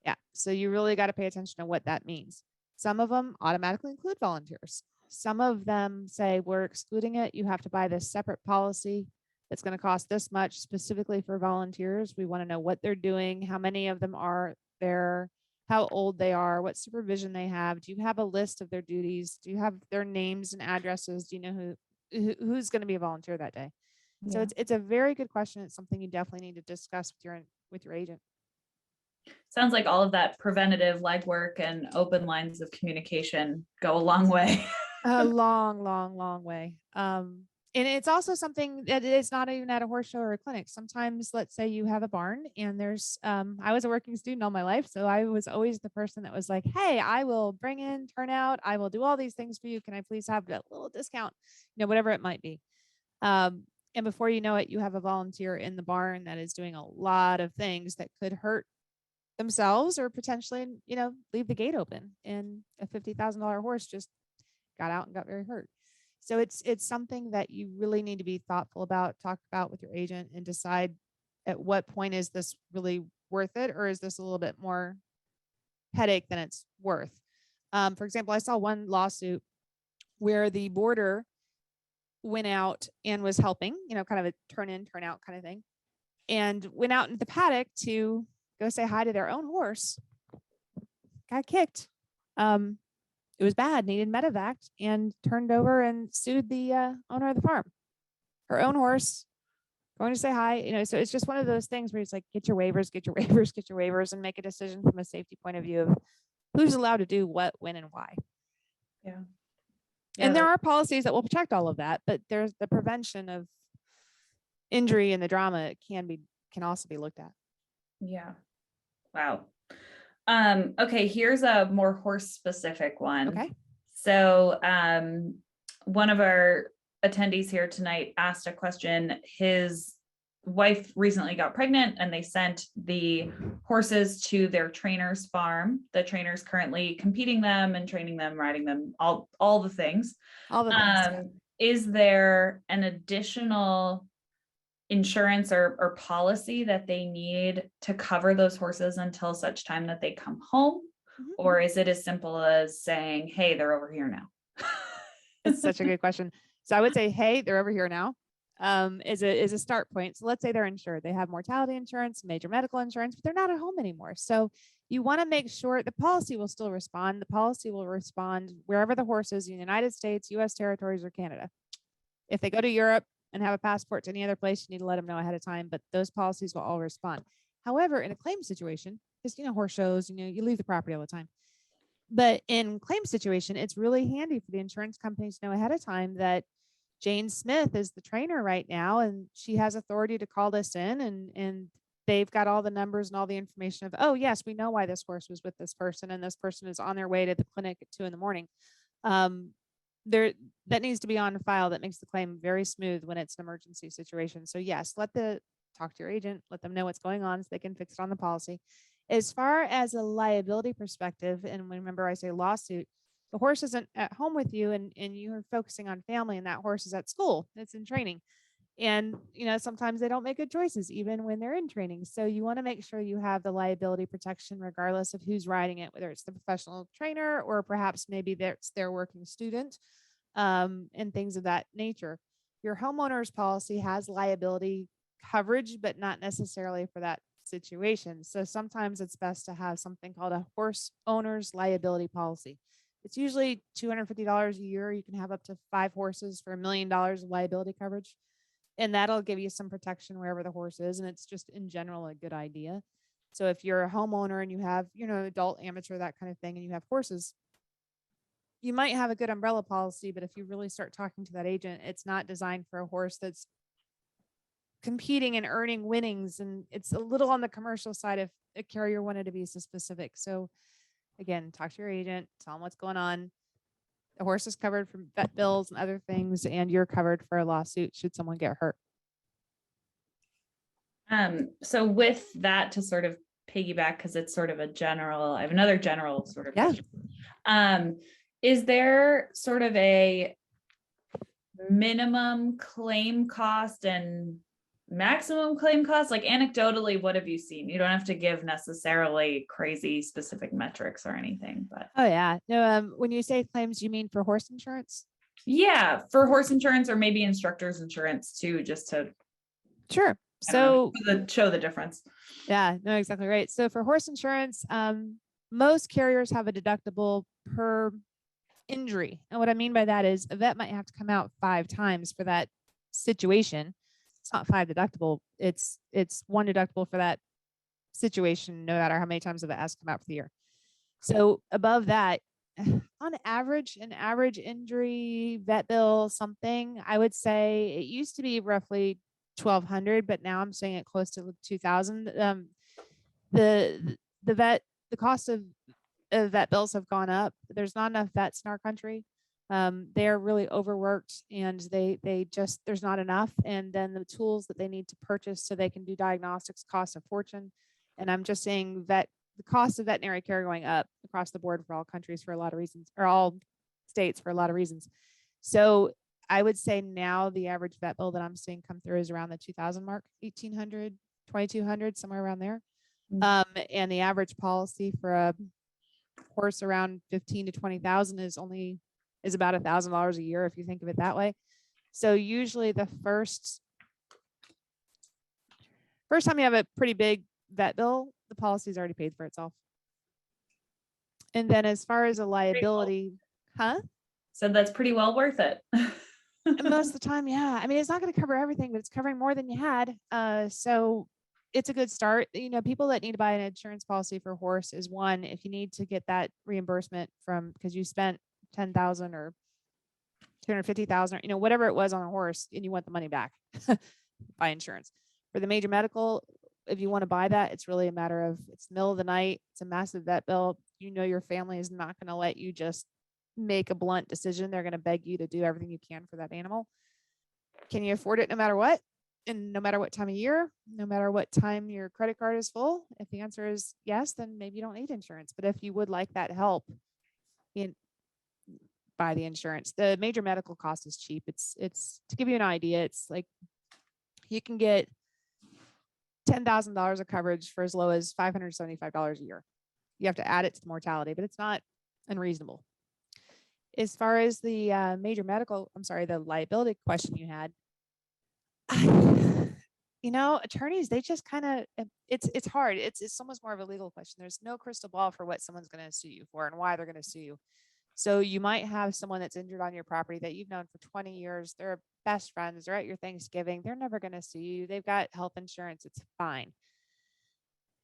Yeah, so you really got to pay attention to what that means. Some of them automatically include volunteers. Some of them say, we're excluding it. You have to buy this separate policy that's going to cost this much specifically for volunteers. We want to know what they're doing, how many of them are there, how old they are, what supervision they have. Do you have a list of their duties? Do you have their names and addresses? Do you know who's going to be a volunteer that day? Yeah. So it's a very good question. It's something you definitely need to discuss with your agent. Sounds like all of that preventative legwork and open lines of communication go a long way. A long, long, long way. And it's also something that is not even at a horse show or a clinic. Sometimes, let's say you have a barn and there's, I was a working student all my life. So I was always the person that was like, hey, I will bring in turnout. I will do all these things for you. Can I please have that little discount? You know, whatever it might be. And before you know it, you have a volunteer in the barn that is doing a lot of things that could hurt themselves or potentially, leave the gate open and a $50,000 horse just got out and got very hurt. So it's something that you really need to be thoughtful about, talk about with your agent, and decide at what point is this really worth it, or is this a little bit more headache than it's worth. For example, I saw one lawsuit where the boarder went out and was helping, kind of a turn in, turn out kind of thing, and went out into the paddock to go say hi to their own horse. Got kicked. It was bad, needed medevac, and turned over and sued the owner of the farm. Her own horse, going to say hi, so it's just one of those things where it's like, get your waivers, get your waivers, get your waivers, and make a decision from a safety point of view of who's allowed to do what, when, and why. Yeah. And there are policies that will protect all of that, but there's the prevention of injury and the drama can also be looked at. Yeah. Wow. Okay, here's a more horse specific one. Okay. So one of our attendees here tonight asked a question. His wife recently got pregnant and they sent the horses to their trainer's farm. The trainer's currently competing them and training them, riding them, all the things. All the things. Is there an additional insurance or policy that they need to cover those horses until such time that they come home? Mm-hmm. Or is it as simple as saying, hey, they're over here now? It's such a good question. So I would say, hey, they're over here now, is a start point. So let's say they're insured. They have mortality insurance, major medical insurance, but they're not at home anymore. So you want to make sure the policy will still respond. The policy will respond wherever the horse is in the United States, US territories, or Canada. If they go to Europe and have a passport to any other place, you need to let them know ahead of time, but those policies will all respond. However, in a claim situation, because, horse shows, you leave the property all the time. But in claim situation, it's really handy for the insurance companies to know ahead of time that Jane Smith is the trainer right now, and she has authority to call this in, and they've got all the numbers and all the information of, oh yes, we know why this horse was with this person, and this person is on their way to the clinic at 2 a.m. That needs to be on file. That makes the claim very smooth when it's an emergency situation. So yes, talk to your agent, let them know what's going on so they can fix it on the policy. As far as a liability perspective, and remember I say lawsuit, the horse isn't at home with you and you're focusing on family, and that horse is at school, it's in training. And, sometimes they don't make good choices even when they're in training. So you want to make sure you have the liability protection regardless of who's riding it, whether it's the professional trainer or perhaps maybe it's their working student, and things of that nature. Your homeowner's policy has liability coverage, but not necessarily for that situation. So sometimes it's best to have something called a horse owner's liability policy. It's usually $250 a year. You can have up to 5 horses for $1 million of liability coverage. And that'll give you some protection wherever the horse is. And it's just in general a good idea. So if you're a homeowner and you have, adult, amateur, that kind of thing, and you have horses, you might have a good umbrella policy, but if you really start talking to that agent, it's not designed for a horse that's competing and earning winnings. And it's a little on the commercial side if a carrier wanted to be so specific. So again, talk to your agent, tell them what's going on. The horse is covered from vet bills and other things, and you're covered for a lawsuit should someone get hurt. So with that, to sort of piggyback, because it's sort of I have another general sort of question. Is there sort of a minimum claim cost and maximum claim cost? Like anecdotally, what have you seen? You don't have to give necessarily crazy specific metrics or anything, but. Oh yeah. No, when you say claims, you mean for horse insurance? Yeah, for horse insurance or maybe instructor's insurance too, just to. Sure. So show the difference. Yeah, no, exactly right. So for horse insurance, most carriers have a deductible per injury. And what I mean by that is a vet might have to come out 5 times for that situation. It's not 5 deductible. It's 1 deductible for that situation, no matter how many times the vet has to come out for the year. So above that, on average, an average injury vet bill, something, I would say it used to be roughly $1,200, but now I'm saying it close to $2,000. The cost of vet bills have gone up. There's not enough vets in our country. They're really overworked, and there's not enough. And then the tools that they need to purchase so they can do diagnostics cost a fortune. And I'm just saying vet the cost of veterinary care going up across the board for all countries for a lot of reasons, or all states for a lot of reasons. So I would say now the average vet bill that I'm seeing come through is around the 2000 mark, 1800, 2200, somewhere around there. And the average policy for a horse around 15 to 20,000 is about $1,000 a year, if you think of it that way. So usually the first time you have a pretty big vet bill, the policy's already paid for itself. And then as far as a liability, So that's pretty well worth it. most of the time, yeah. I mean, it's not going to cover everything, but it's covering more than you had. So it's a good start. You know, people that need to buy an insurance policy for a horse is one, if you need to get that reimbursement from, because you spent 10,000 or 250,000, or, you know, whatever it was on a horse, and you want the money back, buy insurance. For the major medical, if you want to buy that, it's really a matter of, it's middle of the night, it's a massive vet bill. You know, your family is not going to let you just make a blunt decision. They're going to beg you to do everything you can for that animal. Can you afford it no matter what? And no matter what time of year, no matter what time your credit card is full? If the answer is yes, then maybe you don't need insurance. But if you would like that help, buy the insurance. The major medical cost is cheap. It's to give you an idea, it's like you can get $10,000 of coverage for as low as $575 a year. You have to add it to the mortality, but it's not unreasonable. As far as the the liability question you had, you know, attorneys, they just kind of, it's hard. It's almost more of a legal question. There's no crystal ball for what someone's going to sue you for and why they're going to sue you. So you might have someone that's injured on your property that you've known for 20 years. They're best friends. They're at your Thanksgiving. They're never going to sue you. They've got health insurance. It's fine.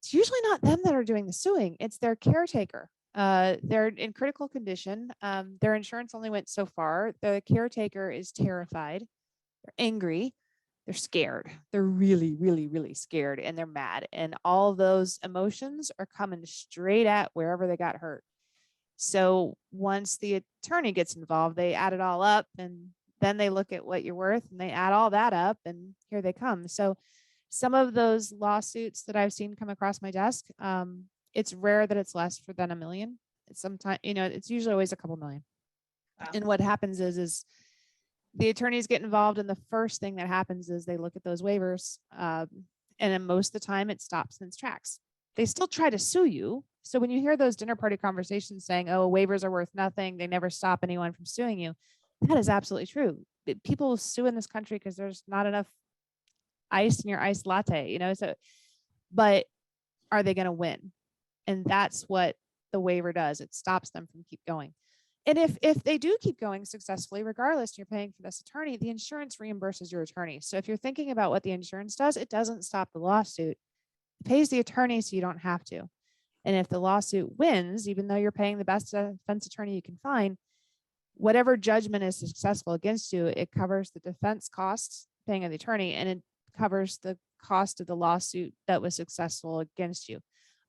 It's usually not them that are doing the suing. It's their caretaker. They're in critical condition. Their insurance only went so far. The caretaker is terrified. They're angry. They're scared. They're really, really, really scared, and they're mad. And all of those emotions are coming straight at wherever they got hurt. So once the attorney gets involved, they add it all up, and then they look at what you're worth and they add all that up, and here they come. So some of those lawsuits that I've seen come across my desk, it's rare that it's less than $1 million. It's sometimes, you know, it's usually always a couple million. Wow. And what happens is the attorneys get involved, and the first thing that happens is they look at those waivers, and then most of the time it stops in its tracks. They still try to sue you. So when you hear those dinner party conversations saying, oh, waivers are worth nothing, they never stop anyone from suing you, that is absolutely true. People sue in this country because there's not enough ice in your iced latte, you know. So, but are they going to win? And that's what the waiver does. It stops them from keep going. And if they do keep going successfully, regardless, you're paying for this attorney, the insurance reimburses your attorney. So if you're thinking about what the insurance does, it doesn't stop the lawsuit. It pays the attorney so you don't have to. And if the lawsuit wins, even though you're paying the best defense attorney you can find, whatever judgment is successful against you, it covers the defense costs paying of the attorney, and it covers the cost of the lawsuit that was successful against you.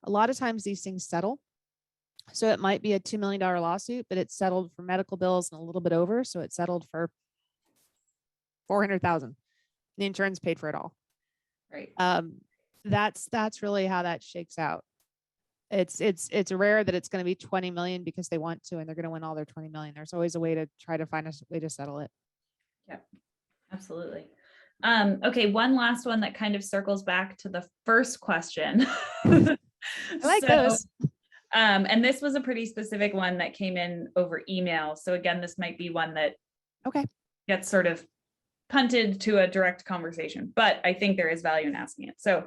A lot of times these things settle. So it might be a $2 million lawsuit, but it's settled for medical bills and a little bit over. So it settled for $400,000. The insurance paid for it all. Right. That's really how that shakes out. It's rare that it's going to be 20 million because they want to, and they're going to win all their 20 million. There's always a way to try to find a way to settle it. Yeah, absolutely. Okay. One last one that kind of circles back to the first question. I like those. And this was a pretty specific one that came in over email. So again, this might be one that gets sort of punted to a direct conversation, but I think there is value in asking it. So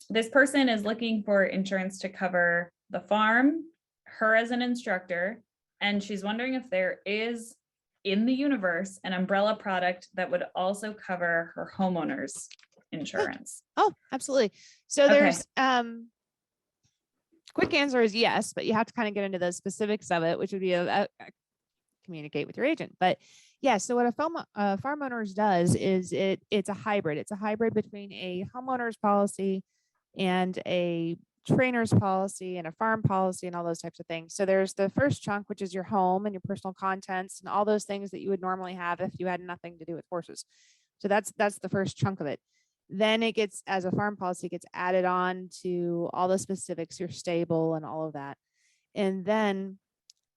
this person is looking for insurance to cover the farm, her as an instructor, and she's wondering if there is in the universe an umbrella product that would also cover her homeowner's insurance. Oh, absolutely. So there's quick answer is yes, but you have to kind of get into the specifics of it, which would be communicate with your agent. But yeah, so what a farm owners does is it's a hybrid. It's a hybrid between a homeowner's policy and a trainer's policy and a farm policy and all those types of things. So there's the first chunk, which is your home and your personal contents and all those things that you would normally have if you had nothing to do with horses. So that's the first chunk of it. Then it gets, as a farm policy, it gets added on to all the specifics, your stable and all of that. And then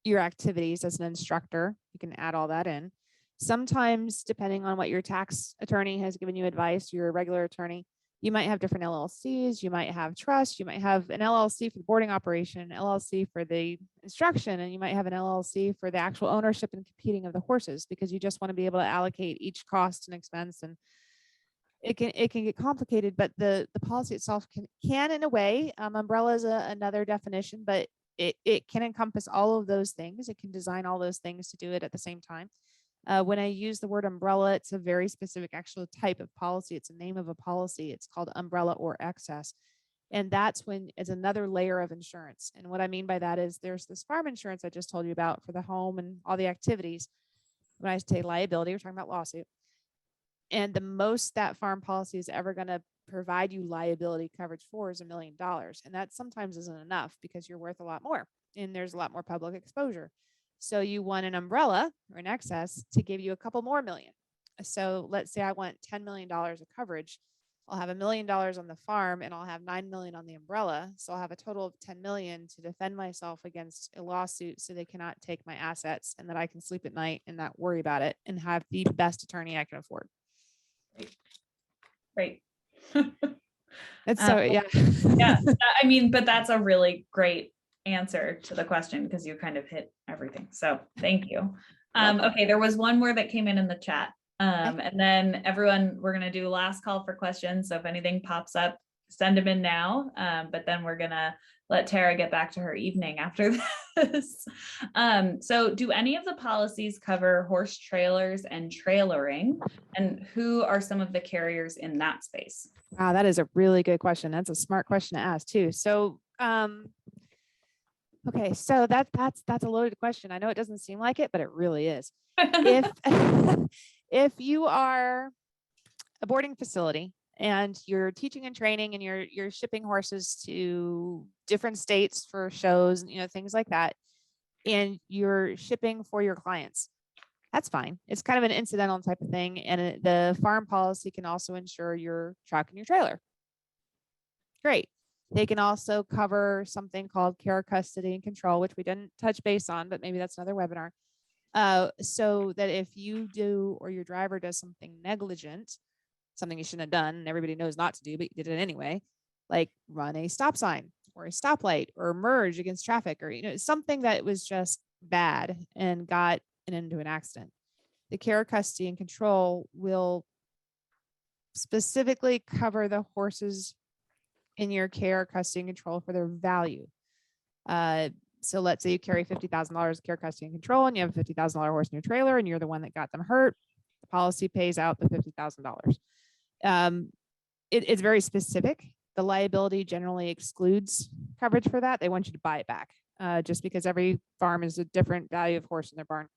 your activities as an instructor, you can add all that in. Sometimes, depending on what your tax attorney has given you advice, your regular attorney, you might have different LLCs, you might have trust, you might have an LLC for the boarding operation, an LLC for the instruction, and you might have an LLC for the actual ownership and competing of the horses, because you just want to be able to allocate each cost and expense. And it can get complicated, but the policy itself can in a way, umbrella is another definition, but it can encompass all of those things. It can design all those things to do it at the same time. When I use the word umbrella, it's a very specific actual type of policy. It's a name of a policy. It's called umbrella or excess. And that's when it's another layer of insurance. And what I mean by that is there's this farm insurance I just told you about for the home and all the activities. When I say liability, we're talking about lawsuit. And the most that farm policy is ever going to provide you liability coverage for is $1 million. And that sometimes isn't enough because you're worth a lot more and there's a lot more public exposure. So you want an umbrella or an excess to give you a couple more million. So let's say I want $10 million of coverage. I'll have $1 million on the farm and I'll have $9 million on the umbrella. So I'll have a total of $10 million to defend myself against a lawsuit so they cannot take my assets, and that I can sleep at night and not worry about it and have the best attorney I can afford. Right. It's so, yeah. Yeah. I mean, but that's a really great answer to the question because you kind of hit everything. So thank you. Okay. There was one more that came in the chat. And then everyone, we're going to do last call for questions. So if anything pops up, send them in now. But then we're going to let Tara get back to her evening after this. So do any of the policies cover horse trailers and trailering? And who are some of the carriers in that space? Wow, that is a really good question. That's a smart question to ask too. So, okay, so that's a loaded question. I know it doesn't seem like it, but it really is. If you are a boarding facility and you're teaching and training and you're shipping horses to different states for shows, things like that, and you're shipping for your clients, that's fine. It's kind of an incidental type of thing. And the farm policy can also insure your truck and your trailer. Great. They can also cover something called care, custody, and control, which we didn't touch base on, but maybe that's another webinar. So that if you do, or your driver does something negligent, something you shouldn't have done, and everybody knows not to do, but you did it anyway, like run a stop sign or a stoplight or merge against traffic, or, something that was just bad and got into an accident. The care, custody, and control will specifically cover the horses in your care, custody, and control for their value. So let's say you carry $50,000 of care, custody, and control, and you have a $50,000 horse in your trailer, and you're the one that got them hurt. The policy pays out the $50,000. It's very specific. The liability generally excludes coverage for that. They want you to buy it back, just because every farm is a different value of horse in their barn.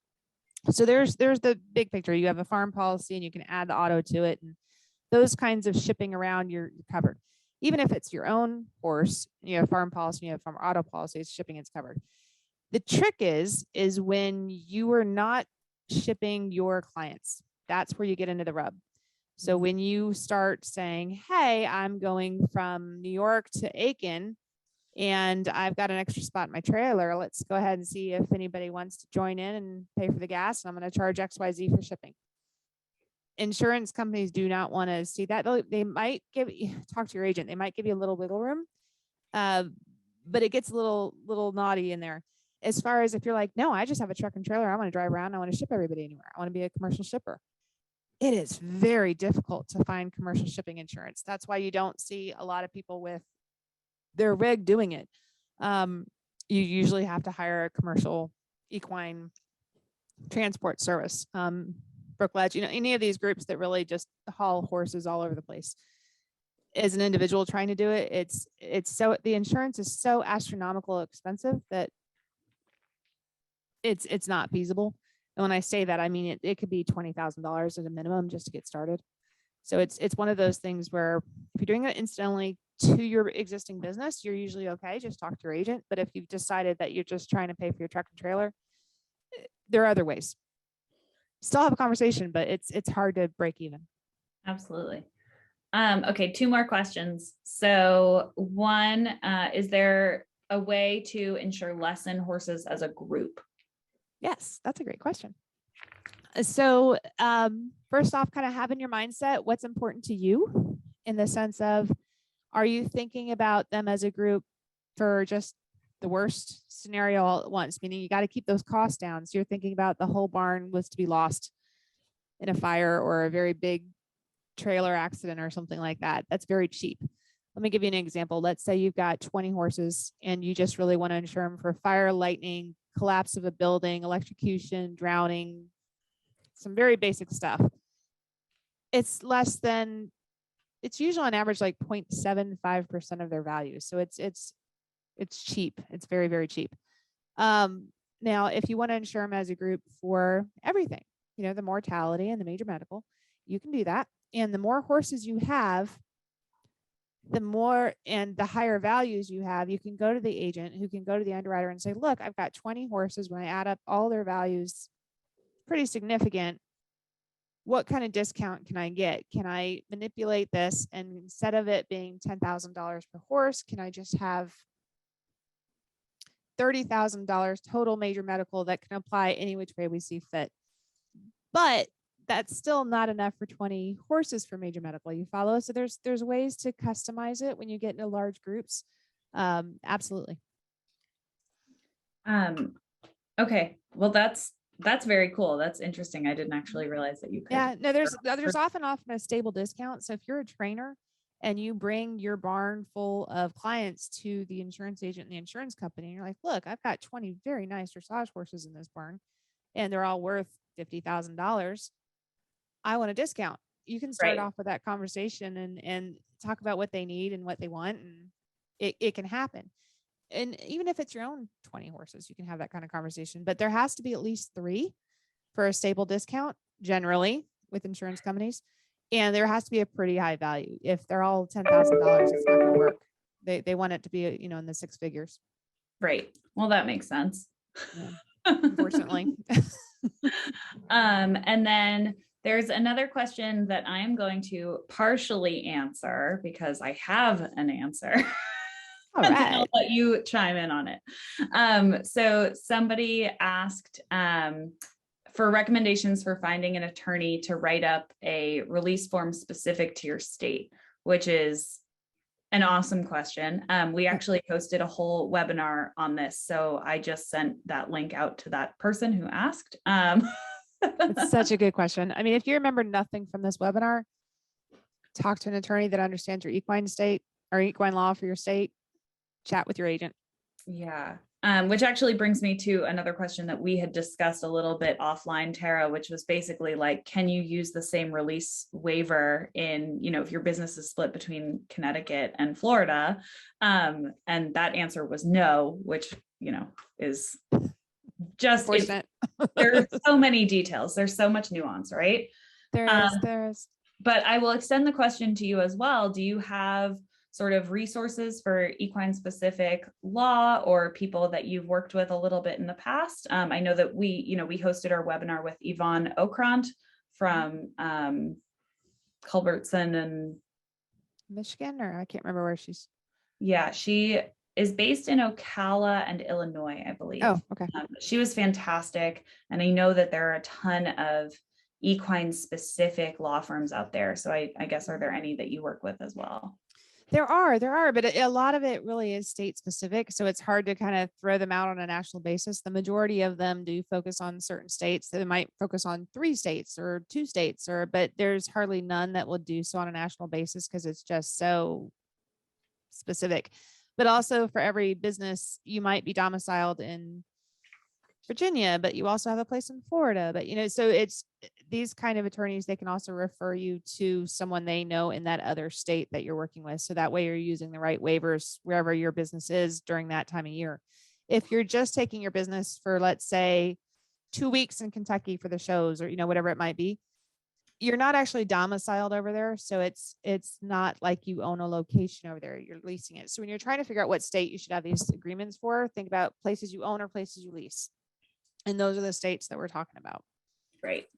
So there's the big picture. You have a farm policy, and you can add the auto to it, and those kinds of shipping around, you're covered. Even if it's your own horse, you have farm policy, you have farm auto policy, it's shipping, it's covered. The trick is when you are not shipping your clients, that's where you get into the rub. So when you start saying, hey, I'm going from New York to Aiken, and I've got an extra spot in my trailer, let's go ahead and see if anybody wants to join in and pay for the gas, and I'm going to charge XYZ for shipping. Insurance companies do not want to see that. They might talk to your agent. They might give you a little wiggle room, but it gets a little naughty in there. As far as if you're like, no, I just have a truck and trailer. I want to drive around. I want to ship everybody anywhere. I want to be a commercial shipper. It is very difficult to find commercial shipping insurance. That's why you don't see a lot of people with their rig doing it. You usually have to hire a commercial equine transport service. Brookledge, any of these groups that really just haul horses all over the place. As an individual trying to do it, it's so, the insurance is so astronomical expensive that it's not feasible. And when I say that, I mean it could be $20,000 at a minimum just to get started. So it's one of those things where if you're doing it incidentally to your existing business, you're usually okay. Just talk to your agent. But if you've decided that you're just trying to pay for your truck and trailer, there are other ways. Still have a conversation, but it's hard to break even. Absolutely. Okay, two more questions. So one, is there a way to insure lesson horses as a group? Yes, that's a great question. So first off, kind of have in your mindset what's important to you in the sense of, are you thinking about them as a group for just the worst scenario all at once? Meaning you got to keep those costs down. So you're thinking about the whole barn was to be lost in a fire or a very big trailer accident or something like that. That's very cheap. Let me give you an example. Let's say you've got 20 horses and you just really want to insure them for fire, lightning, collapse of a building, electrocution, drowning, some very basic stuff. It's less than, it's usually on average like 0.75% of their value. So it's cheap. It's very, very cheap. Now, if you want to insure them as a group for everything, you know, the mortality and the major medical, you can do that. And the more horses you have, the more and the higher values you have, you can go to the agent who can go to the underwriter and say, look, I've got 20 horses. When I add up all their values, pretty significant. What kind of discount can I get? Can I manipulate this? And instead of it being $10,000 per horse, can I just have $30,000 total major medical that can apply any which way we see fit? But that's still not enough for 20 horses for major medical. You follow? So there's ways to customize it when you get into large groups. Absolutely. Okay. Well, that's very cool. That's interesting. I didn't actually realize that you could. Yeah, no, there's often a stable discount. So if you're a trainer and you bring your barn full of clients to the insurance agent and the insurance company, and you're like, look, I've got 20 very nice dressage horses in this barn and they're all worth $50,000. I want a discount. You can start off with that conversation and talk about what they need and what they want, and it can happen. And even if it's your own 20 horses, you can have that kind of conversation, but there has to be at least 3 for a stable discount generally with insurance companies. And there has to be a pretty high value. If they're all $10,000, it's not going to work. They want it to be, you know, in the 6 figures. Right. Well, that makes sense. Yeah. Unfortunately. And then there's another question that I'm going to partially answer because I have an answer. All right. I'll let you chime in on it. So somebody asked for recommendations for finding an attorney to write up a release form specific to your state, which is an awesome question. We actually hosted a whole webinar on this, so I just sent that link out to that person who asked. It's such a good question. I mean, if you remember nothing from this webinar, talk to an attorney that understands your equine state or equine law for your state. Chat with your agent. Yeah. Which actually brings me to another question that we had discussed a little bit offline, Tara, which was basically like, can you use the same release waiver in, you know, if your business is split between Connecticut and Florida? And that answer was no, which, you know, is just, there's so many details. There's so much nuance, right? There is. But I will extend the question to you as well. Do you have sort of resources for equine specific law or people that you've worked with a little bit in the past? I know that we hosted our webinar with Yvonne Okrant from Culbertson and Michigan, or I can't remember where she's. Yeah, she is based in Ocala and Illinois, I believe. Oh, okay. She was fantastic. And I know that there are a ton of equine specific law firms out there. So I guess, are there any that you work with as well? There are, but a lot of it really is state specific. So it's hard to kind of throw them out on a national basis. The majority of them do focus on certain states. They might focus on 3 states or 2 states, but there's hardly none that will do so on a national basis because it's just so specific. But also for every business, you might be domiciled in Virginia, but you also have a place in Florida. But, you know, so it's these kind of attorneys, they can also refer you to someone they know in that other state that you're working with. So that way you're using the right waivers wherever your business is during that time of year. If you're just taking your business for, let's say, 2 weeks in Kentucky for the shows or, you know, whatever it might be, you're not actually domiciled over there. So it's not like you own a location over there. You're leasing it. So when you're trying to figure out what state you should have these agreements for, think about places you own or places you lease. And those are the states that we're talking about. Right.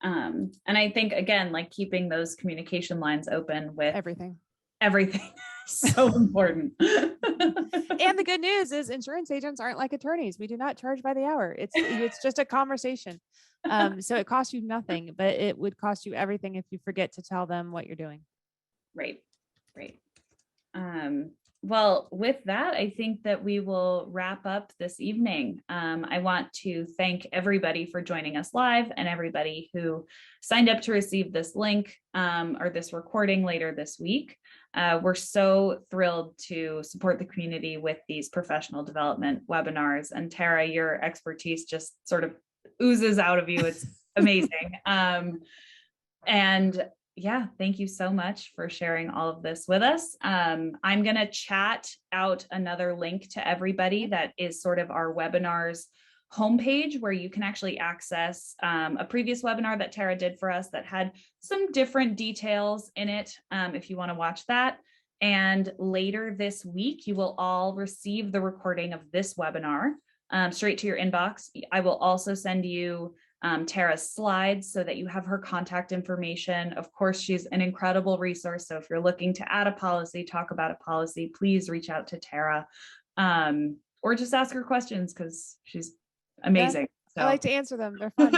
And I think, again, like keeping those communication lines open with Everything. everything so important. And the good news is insurance agents aren't like attorneys. We do not charge by the hour. It's just a conversation. So it costs you nothing, but it would cost you everything if you forget to tell them what you're doing. Right. Well, with that, I think that we will wrap up this evening. I want to thank everybody for joining us live and everybody who signed up to receive this link or this recording later this week. We're so thrilled to support the community with these professional development webinars. And Tara, your expertise just sort of oozes out of you. It's amazing. And yeah, thank you so much for sharing all of this with us. I'm going to chat out another link to everybody that is sort of our webinars homepage, where you can actually access a previous webinar that Tara did for us that had some different details in it if you want to watch that. And later this week, you will all receive the recording of this webinar straight to your inbox. I will also send you Tara's slides so that you have her contact information. Of course, she's an incredible resource. So if you're looking to add a policy, talk about a policy, please reach out to Tara or just ask her questions because she's amazing. Yeah, I like to answer them. They're fun.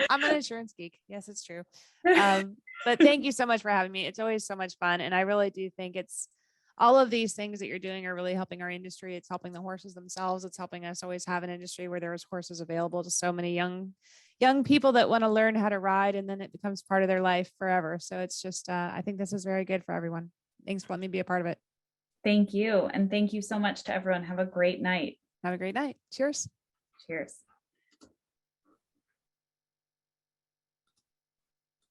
I'm an insurance geek. Yes, it's true. But thank you so much for having me. It's always so much fun. And I really do think it's all of these things that you're doing are really helping our industry. It's helping the horses themselves. It's helping us always have an industry where there's horses available to so many young people that want to learn how to ride, and then it becomes part of their life forever. So it's just, I think this is very good for everyone. Thanks for letting me be a part of it. Thank you. And thank you so much to everyone. Have a great night. Have a great night. Cheers. Cheers.